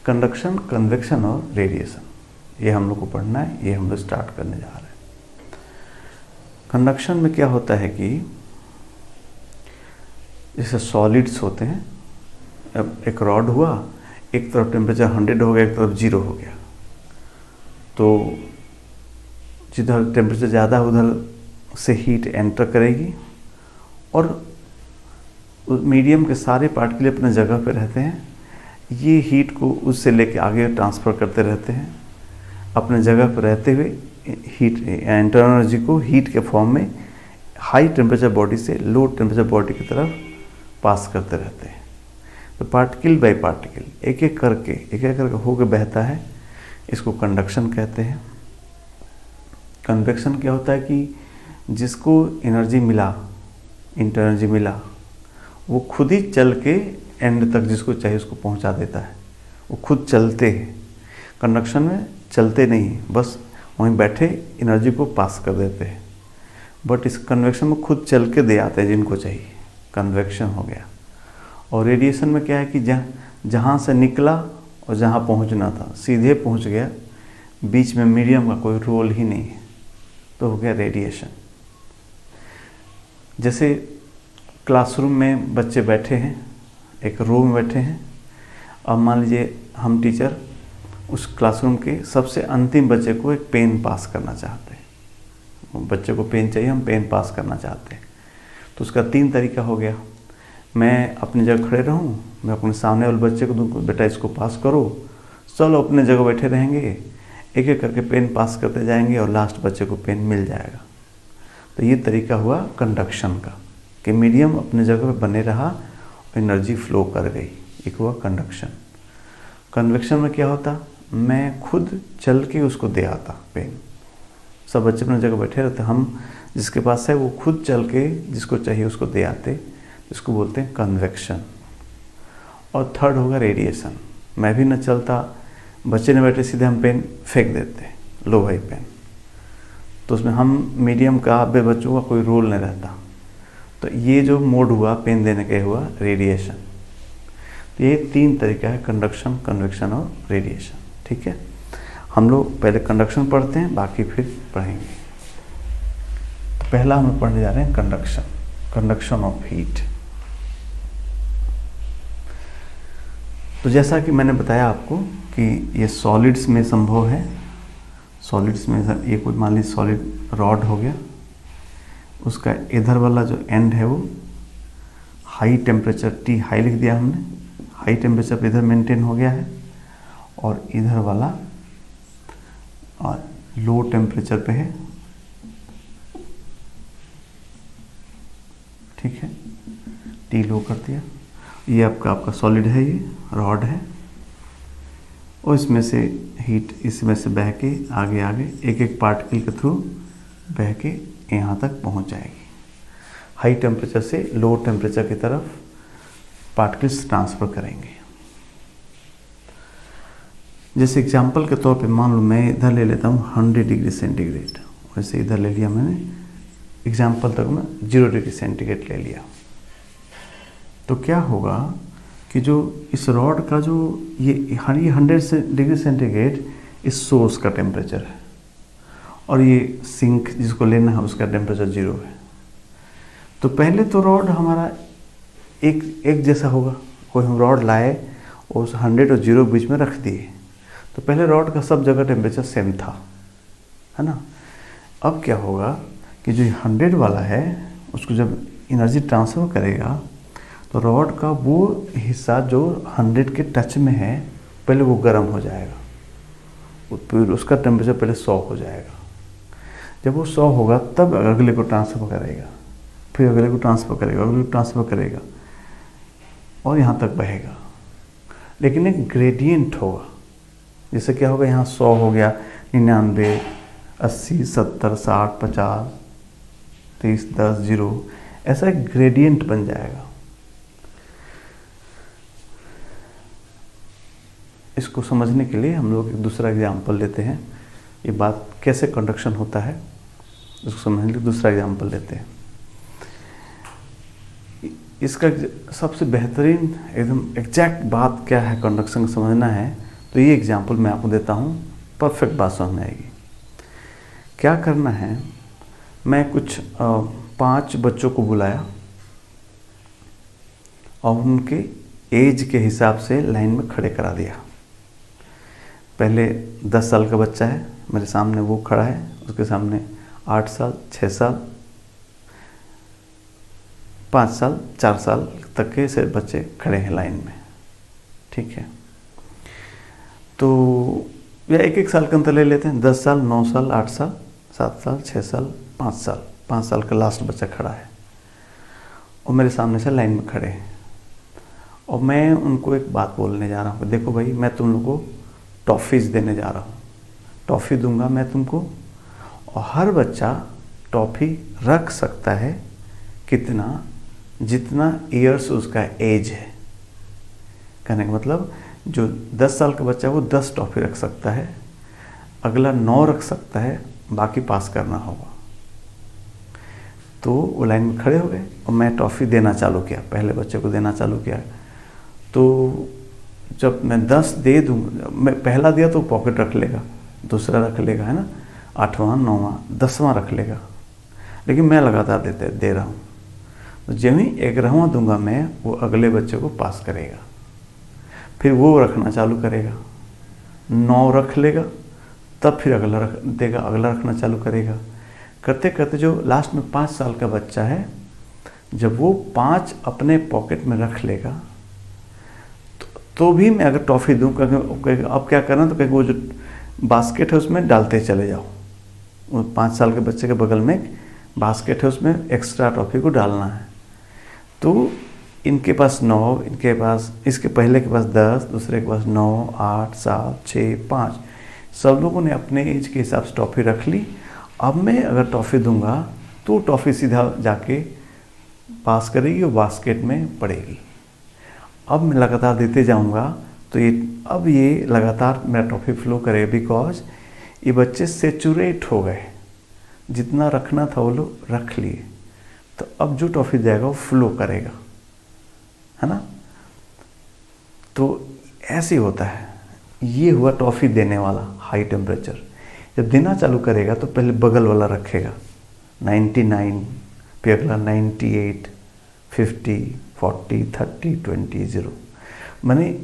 Speaker 1: कंडक्शन, कन्वेक्शन और रेडिएशन, ये हम लोग को पढ़ना है, ये हम लोग स्टार्ट करने जा रहे हैं। कंडक्शन में क्या होता है कि जैसे सॉलिड्स होते हैं, अब एक रॉड हुआ, एक तरफ टेम्परेचर 100 हो गया, एक तरफ 0 हो गया, तो जिधर टेम्परेचर ज़्यादा उधर से हीट एंटर करेगी और मीडियम के सारे पार्टिकल अपने जगह पे रहते हैं, ये हीट को उससे लेके आगे ट्रांसफ़र करते रहते हैं, अपने जगह पर रहते हुए हीट इंटरनल एनर्जी को हीट के फॉर्म में हाई टेम्परेचर बॉडी से लो टेम्परेचर बॉडी की तरफ पास करते रहते हैं। तो पार्टिकल बाय पार्टिकल एक एक करके होकर बहता है, इसको कंडक्शन कहते हैं। कन्वेक्शन क्या होता है कि जिसको एनर्जी मिला, इंटरनल एनर्जी मिला, वो खुद ही चल के एंड तक जिसको चाहिए उसको पहुंचा देता है, वो खुद चलते हैं। कंडक्शन में चलते नहीं, बस वहीं बैठे एनर्जी को पास कर देते हैं, बट इस कन्वेक्शन में खुद चल के दे आते हैं जिनको चाहिए, कन्वेक्शन हो गया। और रेडिएशन में क्या है कि जहाँ से निकला और जहाँ पहुँचना था सीधे पहुँच गया, बीच में मीडियम का कोई रोल ही नहीं है, तो हो गया रेडिएशन। जैसे क्लासरूम में बच्चे बैठे हैं, एक रो में बैठे हैं, अब मान लीजिए हम टीचर उस क्लासरूम के सबसे अंतिम बच्चे को एक पेन पास करना चाहते हैं, बच्चे को पेन चाहिए, हम पेन पास करना चाहते हैं, तो उसका 3 तरीका हो गया। मैं अपनी जगह खड़े रहूं, मैं अपने सामने वाले बच्चे को दूँ, बेटा इसको पास करो, चलो अपने जगह बैठे रहेंगे, एक एक करके पेन पास करते जाएंगे और लास्ट बच्चे को पेन मिल जाएगा। तो ये तरीका हुआ कंडक्शन का, कि मीडियम अपने जगह पे बने रहा और एनर्जी फ्लो कर गई, एक हुआ कंडक्शन। कन्वेक्शन में क्या होता, मैं खुद चल के उसको दे आता पेन, सब बच्चे अपने जगह बैठे रहते, हम जिसके पास है वो खुद चल के जिसको चाहिए उसको दे आते, इसको बोलते हैं कन्वेक्शन। और थर्ड होगा रेडिएशन, मैं भी न चलता, बच्चे ने बैठे, सीधे हम पेन फेंक देते, लो भाई पेन, तो उसमें हम मीडियम का आधे बच्चों का कोई रोल नहीं रहता। तो ये जो मोड हुआ पेन देने का हुआ रेडिएशन। तो ये 3 तरीका है, कंडक्शन, कन्वेक्शन और रेडिएशन। ठीक है, हम लोग पहले कंडक्शन पढ़ते हैं, बाकी फिर पढ़ेंगे। तो पहला हम पढ़ने जा रहे हैं कंडक्शन, कंडक्शन ऑफ हीट। तो जैसा कि मैंने बताया आपको कि ये सॉलिड्स में संभव है, सॉलिड्स में ये कोई मान लीजिए सॉलिड रॉड हो गया, उसका इधर वाला जो एंड है वो हाई टेम्परेचर, T हाई लिख दिया हमने, हाई टेम्परेचर पे इधर मेंटेन हो गया है, और इधर वाला और लो टेम्परेचर पे है। ठीक है, T लो कर दिया। ये आपका सॉलिड है, ये रॉड है, और इसमें से हीट इसमें से बह के आगे एक एक पार्टिकल के थ्रू बह के यहाँ तक पहुँच जाएगी। हाई टेम्परेचर से लो टेम्परेचर की तरफ पार्टिकल्स ट्रांसफ़र करेंगे। जैसे एग्जांपल के तौर पे मान लो मैं इधर ले लेता हूँ 100 डिग्री सेंटीग्रेड, वैसे इधर ले लिया मैंने, एग्जांपल तक मैं 0 डिग्री सेंटीग्रेड ले लिया। तो क्या होगा कि जो इस रॉड का जो ये 100 डिग्री सेंटीग्रेड इस सोर्स का टेम्परेचर है, और ये सिंक जिसको लेना है उसका टेम्परेचर 0 है। तो पहले तो रॉड हमारा एक जैसा होगा, कोई हम रॉड लाए और उस 100 और 0 बीच में रख दिए, तो पहले रॉड का सब जगह टेम्परेचर सेम था, है ना। अब क्या होगा कि जो 100 वाला है उसको जब एनर्जी ट्रांसफ़र करेगा, तो रॉड का वो हिस्सा जो 100 के टच में है पहले वो गर्म हो जाएगा, फिर उसका टेम्परेचर पहले 100 हो जाएगा। जब वो 100 होगा तब अगले को ट्रांसफ़र करेगा, फिर अगले को ट्रांसफ़र करेगा, अगले को ट्रांसफ़र करेगा, और यहाँ तक बहेगा। लेकिन एक ग्रेडियंट होगा, जैसे क्या होगा, यहाँ 100 हो गया, 99, 80, 70, 60, 50, 30, 10, 0, ऐसा एक ग्रेडियंट बन जाएगा। इसको समझने के लिए हम लोग एक दूसरा एग्जाम्पल लेते हैं, ये बात कैसे कंडक्शन होता है इसको समझने के लिए दूसरा एग्जाम्पल लेते हैं। इसका सबसे बेहतरीन एकदम एग्जैक्ट बात क्या है कंडक्शन समझना है, तो ये एग्जाम्पल मैं आपको देता हूँ, परफेक्ट बात समझ में आएगी। क्या करना है, मैं कुछ 5 बच्चों को बुलाया और उनके एज के हिसाब से लाइन में खड़े करा दिया। पहले 10 साल का बच्चा है मेरे सामने, वो खड़ा है, उसके सामने 8 साल, 6 साल, 5 साल, 4 साल तक के से बच्चे खड़े हैं लाइन में, ठीक है। तो या 1-1 साल का अंतर ले लेते हैं, 10 साल, 9 साल, 8 साल, 7 साल, 6 साल, 5 साल, 5 साल का लास्ट बच्चा खड़ा है और मेरे सामने से लाइन में खड़े हैं। और मैं उनको एक बात बोलने जा रहा हूँ, देखो भाई मैं तुम लोगों को टॉफ़ीज़ देने जा रहा हूँ, टॉफ़ी दूंगा मैं तुमको, और हर बच्चा टॉफ़ी रख सकता है कितना, जितना ईयर्स उसका एज है। कहने का मतलब जो 10 साल का बच्चा है वो 10 टॉफ़ी रख सकता है, अगला 9 रख सकता है, बाकी पास करना होगा। तो वो लाइन में खड़े हो गए और मैं टॉफ़ी देना चालू किया, पहले बच्चे को देना चालू किया। तो जब मैं 10 दे दूँगा, मैं पहला दिया तो पॉकेट रख लेगा, दूसरा रख लेगा, है ना, 8वां, 9वां, 10वां रख लेगा, लेकिन मैं लगातार दे रहा हूँ। तो जब ही 11वां दूंगा मैं, वो अगले बच्चे को पास करेगा, फिर वो रखना चालू करेगा, 9 रख लेगा, तब फिर अगला रख देगा, अगला रखना चालू करेगा, करते करते जो लास्ट में 5 साल का बच्चा है, जब वो 5 अपने पॉकेट में रख लेगा तो भी मैं अगर टॉफ़ी दूँ, क्योंकि अब क्या करना, तो कहीं वो जो बास्केट है उसमें डालते चले जाओ। वो 5 साल के बच्चे के बगल में एक बास्केट है, उसमें एक्स्ट्रा टॉफ़ी को डालना है। तो इनके पास 9, इनके पास, इसके पहले के पास 10, दूसरे के पास 9, 8, 7, 6, 5, सब लोगों ने अपने एज के हिसाब से टॉफ़ी रख ली। अब मैं अगर टॉफ़ी दूंगा तो टॉफ़ी सीधा जाके पास करेगी और बास्केट में पड़ेगी। अब मैं लगातार देते जाऊंगा तो ये लगातार मेरा टॉफ़ी फ्लो करेगा, बिकॉज ये बच्चे सेचुरेट हो गए, जितना रखना था वो लोग रख लिए। तो अब जो टॉफ़ी जाएगा वो फ्लो करेगा, है ना। तो ऐसे ही होता है। ये हुआ टॉफ़ी देने वाला हाई टेम्परेचर। जब देना चालू करेगा तो पहले बगल वाला रखेगा 99, फिर अगला 98, 50, 40, 30, 20, 0। माने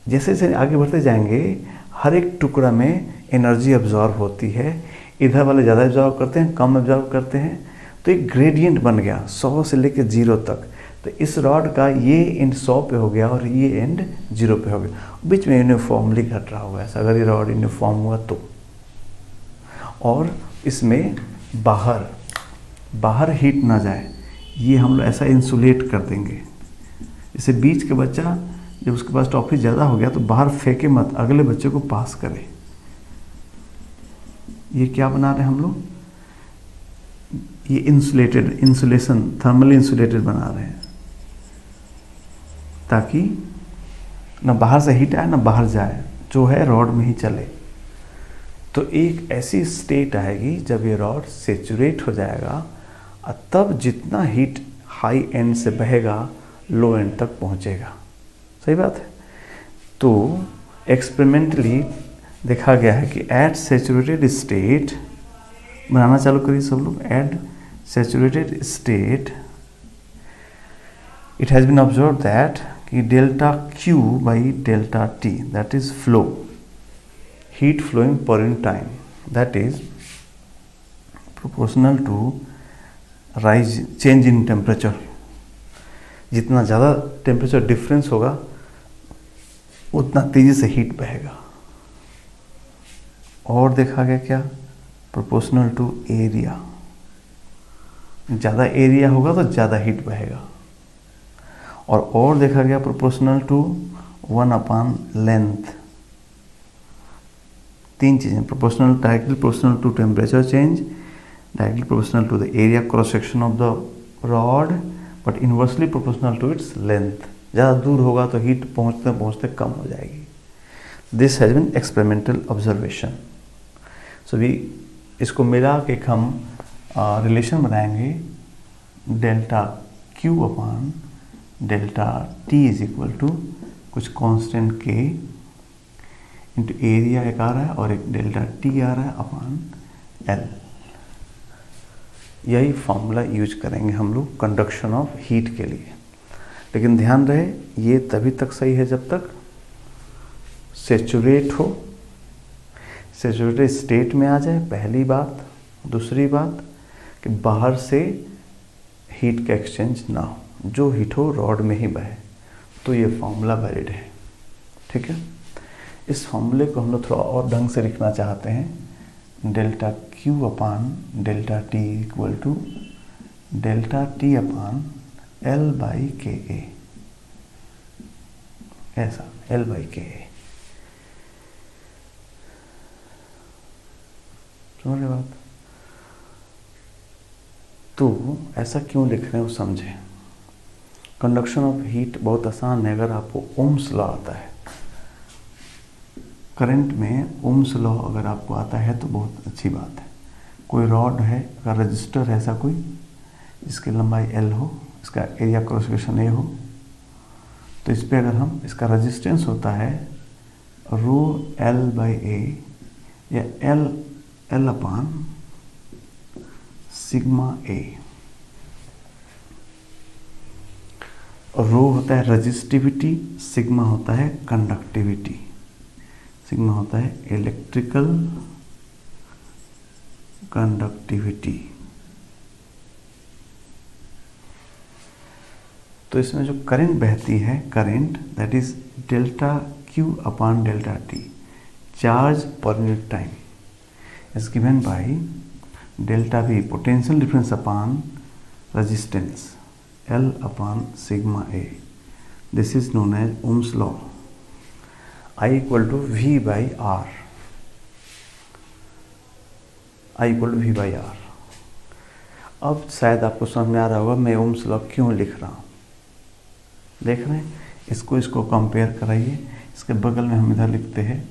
Speaker 1: जैसे जैसे आगे बढ़ते जाएंगे, हर एक टुकड़ा में एनर्जी अब्जॉर्ब होती है। इधर वाले ज़्यादा अब्जॉर्ब करते हैं, कम अब्जॉर्ब करते हैं, तो एक ग्रेडियंट बन गया 100 से लेकर 0 तक। तो इस रॉड का ये एंड 100 पे हो गया और ये एंड 0 पे हो गया, बीच में यूनिफॉर्मली घट रहा होगा ऐसा, अगर ये रॉड यूनिफॉर्म हुआ तो। और इसमें बाहर हीट ना जाए, ये हम लोग ऐसा इंसुलेट कर देंगे। जैसे बीच के बच्चा जब उसके पास टॉफ़ी ज़्यादा हो गया तो बाहर फेंके मत, अगले बच्चे को पास करे। ये क्या बना रहे हैं हम लोग, ये इंसुलेशन, थर्मली इंसुलेटेड बना रहे हैं, ताकि ना बाहर से हीट आए ना बाहर जाए, जो है रॉड में ही चले। तो एक ऐसी स्टेट आएगी जब ये रॉड सेचुरेट हो जाएगा, और तब जितना हीट हाई एंड से बहेगा लो एंड तक पहुंचेगा। सही बात है। तो एक्सपेरिमेंटली देखा गया है कि एट सेचुरेटेड स्टेट, बनाना चालू करिए सब लोग, at saturated state it has been observe that कि delta Q by delta T, that is flow, heat flowing per unit time, that is proportional to rise change in temperature। जितना ज़्यादा temperature difference होगा उतना तेज़ी से heat बहेगा। और देखा गया क्या, प्रोपोर्शनल टू एरिया, ज़्यादा एरिया होगा तो ज़्यादा हीट बहेगा। और देखा गया प्रोपोर्शनल टू 1 लेंथ। 3 चीज़ें, proportional, directly proportional to temperature change, directly proportional to the area cross section of the rod, but inversely proportional to its length. ज़्यादा दूर होगा तो हीट पहुँचते पहुँचते कम हो जाएगी। This has been experimental observation. So भी इसको मिला के हम रिलेशन बनाएंगे, delta Q upon delta T is equal to कुछ कांस्टेंट K इंटू एरिया एक आ रहा है और एक डेल्टा टी आ रहा है अपॉन एल। यही फॉर्मूला यूज करेंगे हम लोग कंडक्शन ऑफ हीट के लिए। लेकिन ध्यान रहे ये तभी तक सही है जब तक सेचुरेट हो, सेचुरेटेड स्टेट में आ जाए, पहली बात। दूसरी बात कि बाहर से हीट का एक्सचेंज ना हो, जो हीट हो रॉड में ही बहे, तो ये फॉर्मूला वैलिड है। ठीक है, इस फॉर्मूले को हम लोग थोड़ा और ढंग से लिखना चाहते हैं। Delta Q upon delta T equal to delta T upon L by K A, ऐसा एल बाई के ए। समझ रहे बात? तो ऐसा क्यों लिख रहे हैं वो समझें। कंडक्शन ऑफ हीट बहुत आसान है अगर आपको ओम्स लॉ आता है। करंट में ओम्स लॉ अगर आपको आता है तो बहुत अच्छी बात है। कोई रॉड है, अगर रजिस्टर है ऐसा कोई जिसकी लंबाई एल हो, इसका एरिया क्रॉस सेक्शन ए हो, तो इस पे अगर हम, इसका रेजिस्टेंस होता है रो एल बाई ए या एल अपान सिग्मा ए। रो होता है रजिस्टिविटी, सिग्मा होता है कंडक्टिविटी, सिग्मा होता है इलेक्ट्रिकल कंडक्टिविटी। तो इसमें जो करंट बहती है, current that is delta Q upon delta T, charge per unit time, is given by delta V potential difference upon resistance L upon sigma A. This is known as Ohm's law. I equal to V by R, I equal to V by R. अब शायद आपको समझ में आ रहा होगा मैं Ohm's law क्यों लिख रहा हूँ। देख रहे हैं, इसको कंपेयर कराइए। इसके बगल में हम इधर लिखते हैं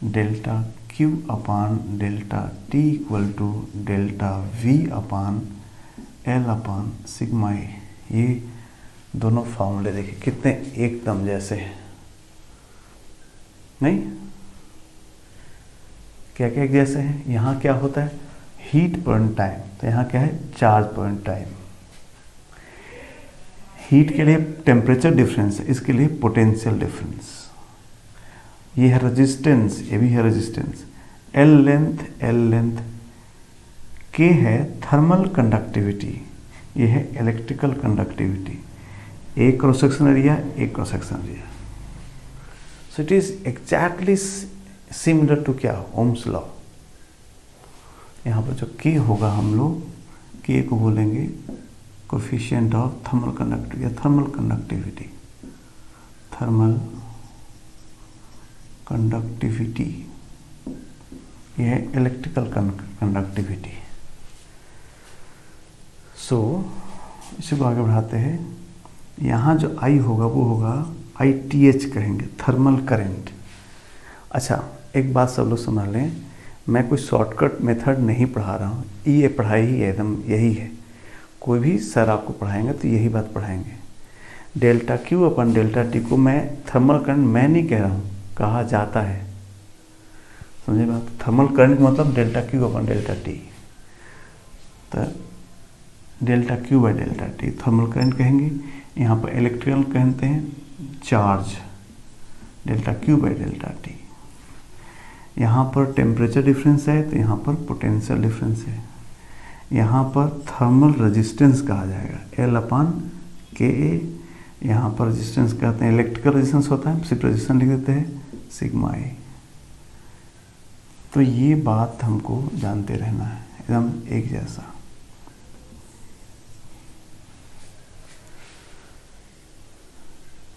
Speaker 1: delta Q upon delta T equal to delta V upon L upon sigma A. ये दोनों फॉर्मूले देखिए कितने एकदम जैसे हैं, नहीं? क्या क्या एक जैसे हैं? यहाँ क्या होता है हीट पर टाइम, तो यहाँ क्या है चार्ज पर टाइम। हीट के लिए टेम्परेचर डिफरेंस है, इसके लिए पोटेंशियल डिफरेंस। ये है रेजिस्टेंस, ये भी है रेजिस्टेंस। एल लेंथ के है थर्मल कंडक्टिविटी, ये है electrical conductivity. A cross section area, A cross section area. So it is exactly similar to क्या ओम्स लॉ। यहाँ पर जो के होगा हम लोग के को बोलेंगे कोफिशिएंट ऑफ थर्मल कंडक्टिविटी या थर्मल कंडक्टिविटी, थर्मल कंडक्टिविटी। यह है इलेक्ट्रिकल कंडक्टिविटी। सो इसी को आगे बढ़ाते हैं। यहाँ जो आई होगा वो होगा ITH कहेंगे, थर्मल करंट। अच्छा एक बात सब लोग समझ लें, मैं कोई शॉर्टकट मेथड नहीं पढ़ा रहा हूँ, ये पढ़ाई ही एकदम यही है। कोई भी सर आपको पढ़ाएंगे तो यही बात पढ़ाएंगे। डेल्टा क्यू अपन डेल्टा टी को मैं थर्मल करंट मैं नहीं कह रहा हूँ, कहा जाता है। समझे बात? थर्मल करंट मतलब डेल्टा क्यू अपन डेल्टा टी, तो delta Q by delta T thermal current कहेंगे। यहाँ पर इलेक्ट्रिकल कहते हैं charge, delta Q by delta T. यहाँ पर टेम्परेचर डिफरेंस है तो यहाँ पर पोटेंशियल डिफरेंस है। यहाँ पर थर्मल रेजिस्टेंस कहा जाएगा एल अपान के ए। यहाँ पर रेजिस्टेंस कहते हैं इलेक्ट्रिकल रेजिस्टेंस होता है, सिर्फ रेजिस्टेंस लिख देते हैं सिग्मा ए। तो ये बात हमको जानते रहना है, एकदम एक जैसा।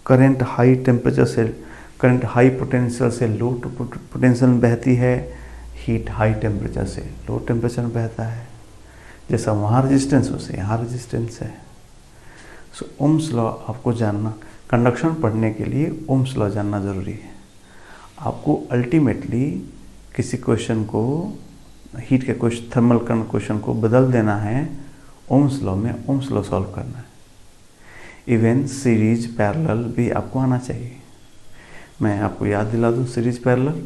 Speaker 1: करंट हाई टेम्परेचर से, करंट हाई पोटेंशियल से लो पोटेंशियल में बहती है, हीट हाई टेम्परेचर से लो टेम्परेचर में बहता है। जैसा वहाँ रेजिस्टेंस वैसे यहाँ रेजिस्टेंस है। सो ओम्स लॉ आपको जानना, कंडक्शन पढ़ने के लिए ओम्स लॉ जानना ज़रूरी है। आपको अल्टीमेटली किसी क्वेश्चन को, हीट के क्वेश्चन, थर्मल करंट क्वेश्चन को बदल देना है ओम्स लॉ में, ओम्स लॉ सॉल्व करना है। इवन सीरीज पैरेलल भी आपको आना चाहिए। मैं आपको याद दिला दूँ सीरीज पैरेलल,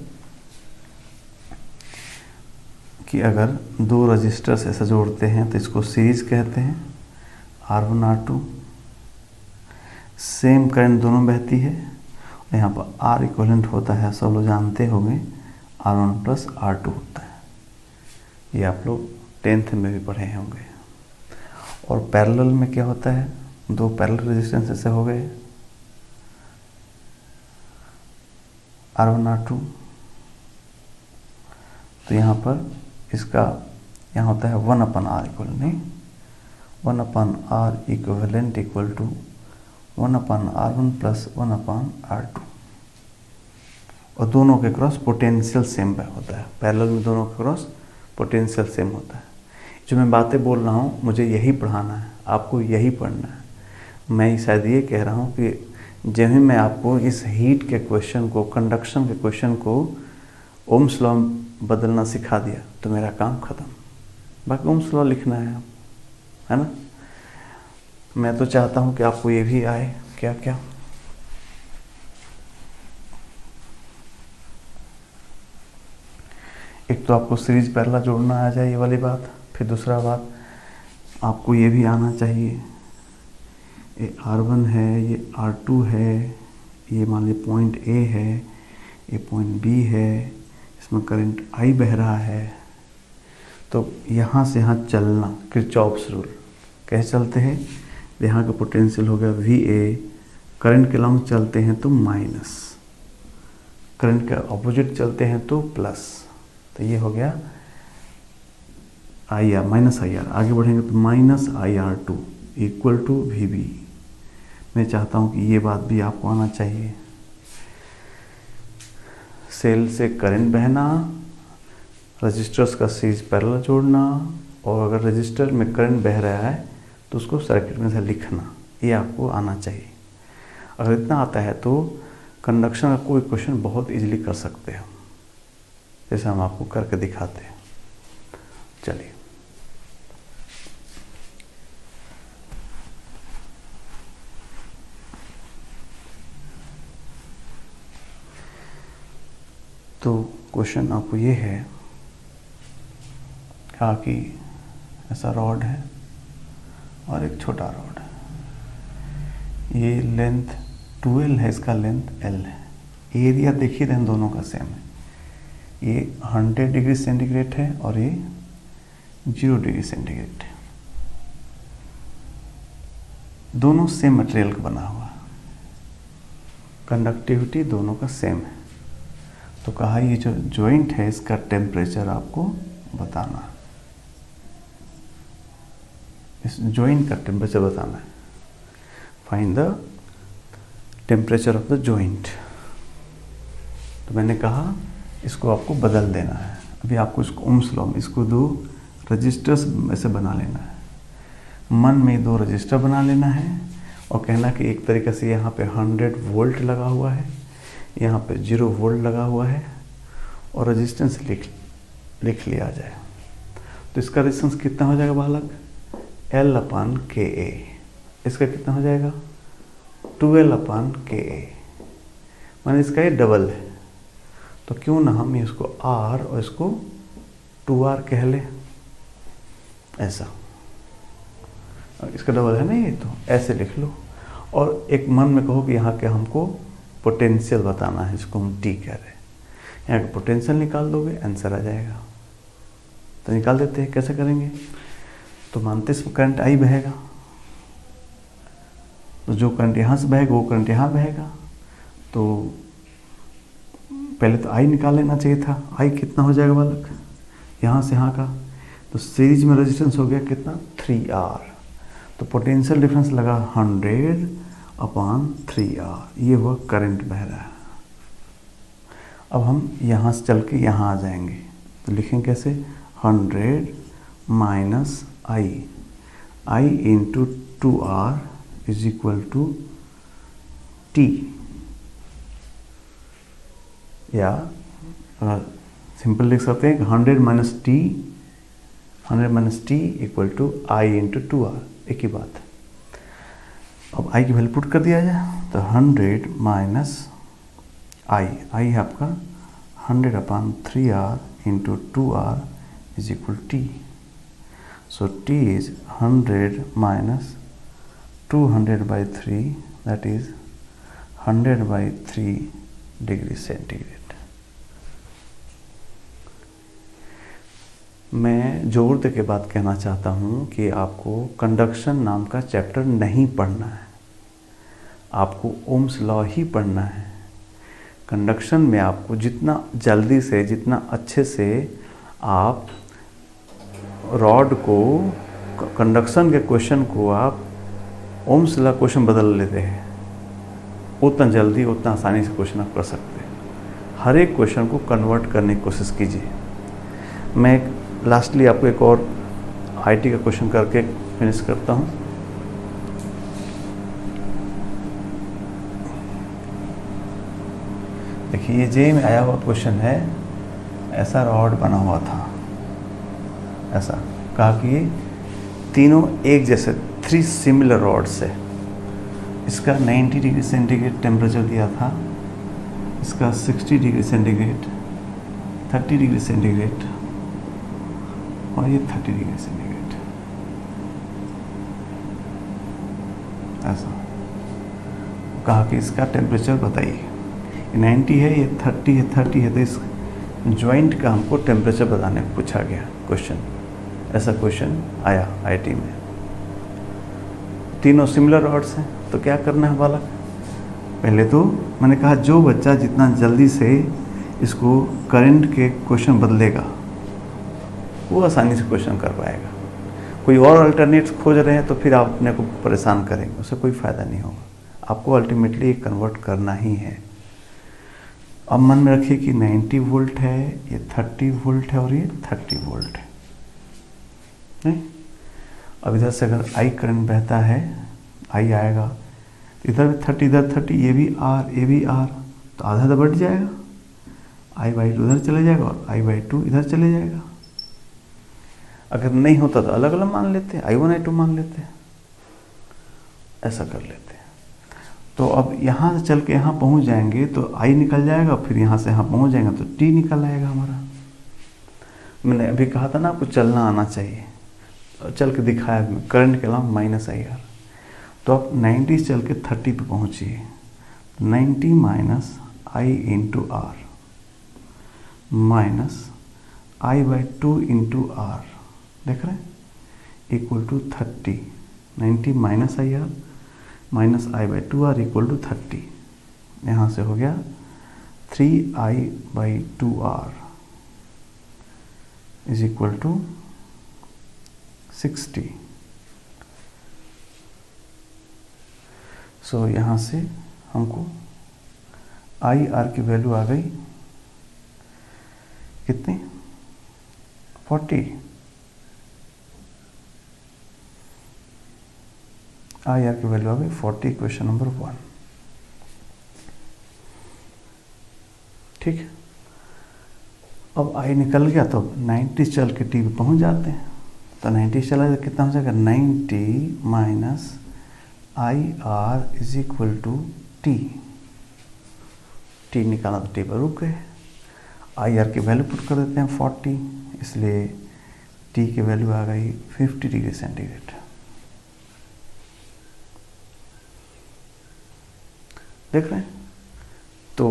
Speaker 1: कि अगर दो रजिस्टर्स ऐसे जोड़ते हैं तो इसको सीरीज कहते हैं, R1 R2, सेम करंट दोनों बहती है, और यहाँ पर R इक्वलेंट होता है, सब लोग जानते होंगे, R1 प्लस R2 होता है। ये आप लोग 10th में भी पढ़े होंगे। और पैरेलल में क्या होता है, दो पैरेलल रेजिस्टेंस ऐसे हो गए, R1 R2, तो यहाँ पर इसका यहाँ होता है 1/R इक्वल, नहीं, 1/R equivalent equal to 1/R1 plus 1/R2, और दोनों के क्रॉस पोटेंशियल सेम होता है। पैरेलल में दोनों के क्रॉस पोटेंशियल सेम होता है। जो मैं बातें बोल रहा हूँ मुझे यही पढ़ाना है, आपको यही पढ़ना है। मैं शायद ये कह रहा हूँ कि जब ही मैं आपको इस हीट के क्वेश्चन को, कंडक्शन के क्वेश्चन को ओम्स लॉ बदलना सिखा दिया तो मेरा काम ख़त्म। बाकी ओम्स लॉ लिखना है ना। मैं तो चाहता हूँ कि आपको ये भी आए, क्या क्या, एक तो आपको सीरीज पैरेलल जोड़ना आ जाए, ये वाली बात। फिर दूसरा बात आपको ये भी आना चाहिए, ये R1 है, ये R2 है, ये मान लीजिए पॉइंट A है, ये पॉइंट B है, इसमें करंट I बह रहा है। तो यहाँ से यहाँ चलना, किरचॉफ्स रूल कैसे चलते हैं, यहाँ का पोटेंशियल हो गया VA, करंट के लॉन्ग चलते हैं तो माइनस, करंट के ऑपोजिट चलते हैं तो प्लस। तो ये हो गया IR माइनस IR, आगे बढ़ेंगे तो minus IR2 equal to VB। मैं चाहता हूँ कि ये बात भी आपको आना चाहिए, सेल से करंट बहना, रजिस्टर्स का सीरीज पैरेलल जोड़ना, और अगर रजिस्टर में करंट बह रहा है तो उसको सर्किट में से लिखना, ये आपको आना चाहिए। अगर इतना आता है तो कंडक्शन का कोई क्वेश्चन बहुत इजीली कर सकते हैं, जैसे हम आपको करके दिखाते हैं। चलिए, तो क्वेश्चन आपको ये है कि ऐसा रॉड है और एक छोटा रॉड है, ये लेंथ 12 है, इसका लेंथ L है, एरिया देख ही रहे हैं दोनों का सेम है। ये 100 डिग्री सेंटीग्रेड है और ये 0 डिग्री सेंटीग्रेड है, दोनों सेम मटेरियल का बना हुआ है, कंडक्टिविटी दोनों का सेम है। तो कहा ये जो जॉइंट है इसका टेम्परेचर आपको बताना है, इस जॉइंट का टेम्परेचर बताना है। Find the temperature of the joint. तो मैंने कहा इसको आपको बदल देना है। अभी आपको इसको ओम्स लॉ में इसको दो रजिस्टर्स ऐसे बना लेना है, मन में दो रजिस्टर बना लेना है, और कहना कि एक तरीके से यहाँ पे 100 वोल्ट लगा हुआ है, यहाँ पे 0 वोल्ट लगा हुआ है, और रेजिस्टेंस लिख लिया जाए। तो इसका रेजिस्टेंस कितना हो जाएगा बालक, L/KA। इसका कितना हो जाएगा 12/KA, माने इसका ये डबल है। तो क्यों ना हम इसको R और इसको 2R कह ले, ऐसा, इसका डबल है ना ये, तो ऐसे लिख लो। और एक मन में कहो कि यहाँ के हमको पोटेंशियल बताना है, इसको हम T कह रहे हैं, यहाँ का पोटेंशियल निकाल दोगे आंसर आ जाएगा। तो निकाल देते हैं, कैसे करेंगे। तो मानते इसमें करंट I बहेगा, तो जो करंट यहाँ से बहेगा वो करंट यहाँ बहेगा। तो पहले तो I निकाल लेना चाहिए था, I कितना हो जाएगा बालक, यहाँ से यहाँ का, तो सीरीज में रेजिस्टेंस हो गया कितना 3R। तो पोटेंशियल डिफरेंस लगा 100/3R, ये हुआ करंट बह रहा है। अब हम यहाँ से चल के यहाँ आ जाएंगे, तो लिखेंगे कैसे, 100 minus I into 2R is equal to T, या सिंपल लिख सकते हैं 100 minus T equal to I into 2R, एक ही बात है। अब I की वैल्यू पुट कर दिया जाए, तो 100 माइनस I है आपका 100/3R into 2R is equal to T. So T is 100 minus 200 by 3, that is 100 by 3 degree centigrade. मैं जोर दे के बात कहना चाहता हूँ कि आपको कंडक्शन नाम का चैप्टर नहीं पढ़ना है, आपको ओम्स लॉ ही पढ़ना है। कंडक्शन में आपको जितना जल्दी से, जितना अच्छे से आप रॉड को, कंडक्शन के क्वेश्चन को आप ओम्स लॉ क्वेश्चन बदल लेते हैं, उतना जल्दी, उतना आसानी से क्वेश्चन आप कर सकते हैं। हर एक क्वेश्चन को कन्वर्ट करने की कोशिश कीजिए। मैं लास्टली आपको एक और आईटी का क्वेश्चन करके फिनिश करता हूँ। देखिए, ये जे में आया हुआ क्वेश्चन है। ऐसा रॉड बना हुआ था, ऐसा कहा कि ये तीनों एक जैसे, 3 सिमिलर रॉड्स है। इसका 90 डिग्री सेंटीग्रेड टेम्परेचर दिया था, इसका 60 डिग्री सेंटीग्रेड, 30 डिग्री सेंटीग्रेड और ये 30 डिग्री सेंटीग्रेड। ऐसा कहा कि इसका टेम्परेचर बताइए। 90 है, ये 30 है, 30 है, तो इस जॉइंट का हमको टेम्परेचर बताने को पूछा गया क्वेश्चन। ऐसा क्वेश्चन आया आईटी में। तीनों सिमिलर रॉड्स हैं, तो क्या करना है बालक? पहले तो मैंने कहा जो बच्चा जितना जल्दी से इसको करंट के क्वेश्चन बदलेगा वो आसानी से क्वेश्चन कर पाएगा। कोई और अल्टरनेट्स खोज रहे हैं तो फिर आप अपने को परेशान करेंगे, उससे कोई फ़ायदा नहीं होगा। आपको अल्टीमेटली ये कन्वर्ट करना ही है। अब मन में रखिए कि 90 वोल्ट है, ये 30 वोल्ट है और ये 30 वोल्ट है, नहीं? अब इधर से अगर आई करंट बहता है, आई आएगा, इधर 30, इधर 30, ये भी आर, ये भी आर, तो आधा तो बढ़ जाएगा। I/2 उधर चले जाएगा और I/2 इधर चले जाएगा। अगर नहीं होता तो अलग अलग मान लेते हैं, I1 I2 मान लेते हैं, ऐसा कर लेते हैं। तो अब यहाँ से चल के यहाँ पहुँच जाएंगे तो I निकल जाएगा, फिर यहाँ से यहाँ पहुँच जाएगा तो T निकल आएगा हमारा। मैंने अभी कहा था ना आपको चलना आना चाहिए, चल के दिखाया करंट के अलावा -IR। तो आप 90 चल के 30 पे पहुँचिए, 90 minus I into R minus I/2 into R, देख रहे हैं, equal to 30। 90 minus IR minus I/2R equal to 30। यहाँ से हो गया 3I/2R इज इक्वल टू 60। सो यहाँ से हमको IR की वैल्यू आ गई कितनी? 40। IR की वैल्यू आ गई 40, क्वेश्चन नंबर 1। ठीक है, अब I निकल गया तो 90 चल के T पे पहुंच जाते हैं। तो 90 चला जाए कितना हो जाएगा? 90 minus IR is equal to T। T निकाला तो T पर रुक गए। IR की वैल्यू पुट कर देते हैं 40, इसलिए T की वैल्यू आ गई 50 डिग्री सेंटीग्रेड। देख रहे हैं? तो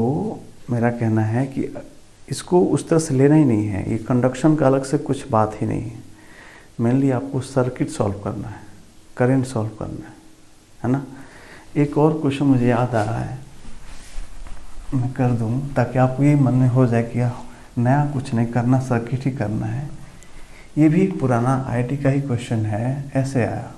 Speaker 1: मेरा कहना है कि इसको उस तरह से लेना ही नहीं है, ये कंडक्शन का अलग से कुछ बात ही नहीं है। मेनली आपको सर्किट सॉल्व करना है, करंट सॉल्व करना है ना। एक और क्वेश्चन मुझे याद आ रहा है, मैं कर दूं ताकि आपको ये मन में हो जाए कि नया कुछ नहीं करना, सर्किट ही करना है। ये भी एक पुराना आईटी का ही क्वेश्चन है, ऐसे आया।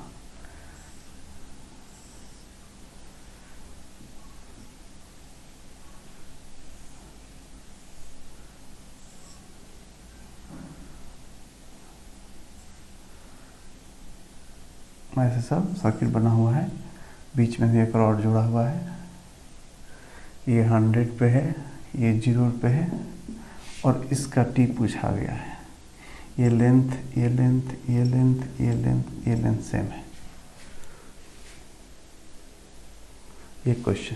Speaker 1: ऐसे सब सर्किट बना हुआ है, बीच में भी एक रॉड जुड़ा हुआ है, ये 100 पे है, ये 0 पे है और इसका T पूछा गया है। ये लेंथ, ये लेंथ, ये लेंथ, ये लेंथ, ये लेंथ सेम है। ये क्वेश्चन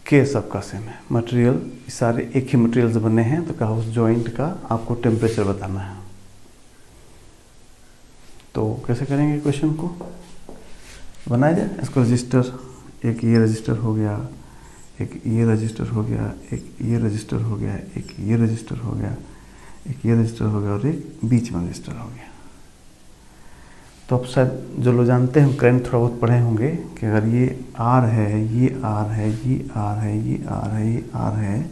Speaker 1: केस सबका सेम है। मटेरियल सारे एक ही मटेरियल से बने हैं, तो क्या उस जॉइंट का आपको टेम्परेचर बताना है। तो कैसे करेंगे क्वेश्चन को, बनाया जाए इसको। रजिस्टर, एक ये रजिस्टर हो गया, एक ये रजिस्टर हो गया, एक ये रजिस्टर हो गया, एक ये रजिस्टर हो गया, एक ये रजिस्टर हो गया और एक बीच में रजिस्टर हो गया। तो अब शायद जो लोग जानते हैं करंट थोड़ा बहुत पढ़े होंगे कि अगर ये आर है, ये आर है, ये आर है, ये आर है, ये आर है,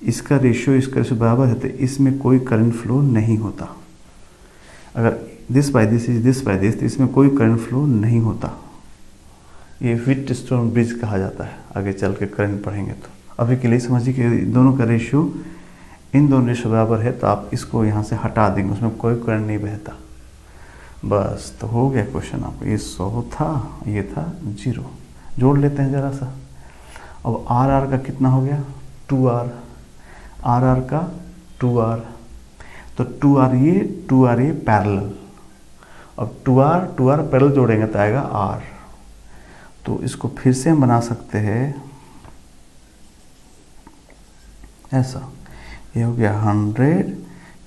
Speaker 1: इसका रेशियो बराबर है, तो इसमें कोई करंट फ्लो नहीं होता। अगर this by this is this by this, तो इसमें कोई करंट फ्लो नहीं होता। ये व्हीटस्टोन ब्रिज कहा जाता है, आगे चल के करंट पढ़ेंगे तो। अभी के लिए समझिए कि दोनों का रेशियो, इन दोनों रेशियो बराबर है, तो आप इसको यहाँ से हटा देंगे, उसमें कोई करंट नहीं बहता। बस तो हो गया क्वेश्चन आपको। ये 100 था, ये था 0। जोड़ लेते हैं ज़रा सा। अब आर आर का कितना हो गया, 2R, आर आर का 2R, तो 2R ये पैरेलल। अब 2R पैरेलल जोड़ेंगे तो आएगा R। तो इसको फिर से हम बना सकते हैं ऐसा, ये हो गया 100,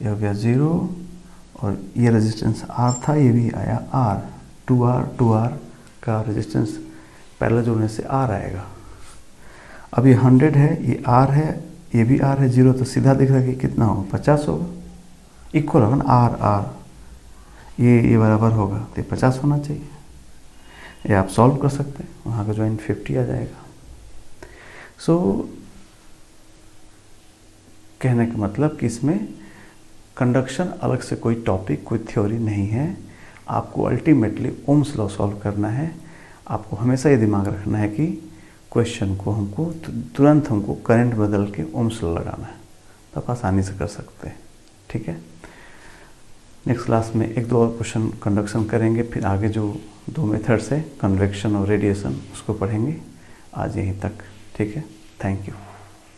Speaker 1: ये हो गया 0, और ये रेजिस्टेंस R था, ये भी आया R। 2R का रेजिस्टेंस पैरेलल जोड़ने से R आएगा। अब ये 100 है, ये R है, ये भी R है, 0, तो सीधा दिख रहा है कि कितना होगा, 50 होगा। इक्वल होगा ना, R ये बराबर होगा, तो ये 50 होना चाहिए। ये आप सॉल्व कर सकते हैं, वहाँ का जॉइंट 50 आ जाएगा। सो कहने का मतलब कि इसमें कंडक्शन अलग से कोई टॉपिक, कोई थ्योरी नहीं है। आपको अल्टीमेटली ओम्स लॉ सॉल्व करना है। आपको हमेशा ये दिमाग रखना है कि क्वेश्चन को हमको तुरंत हमको करंट बदल के ओम्स लॉ लगाना है, तो आप आसानी से कर सकते हैं। ठीक है, नेक्स्ट क्लास में 1-2 और क्वेश्चन कंडक्शन करेंगे, फिर आगे जो 2 मेथड्स है कन्वेक्शन और रेडिएशन उसको पढ़ेंगे। आज यहीं तक, ठीक है, थैंक यू।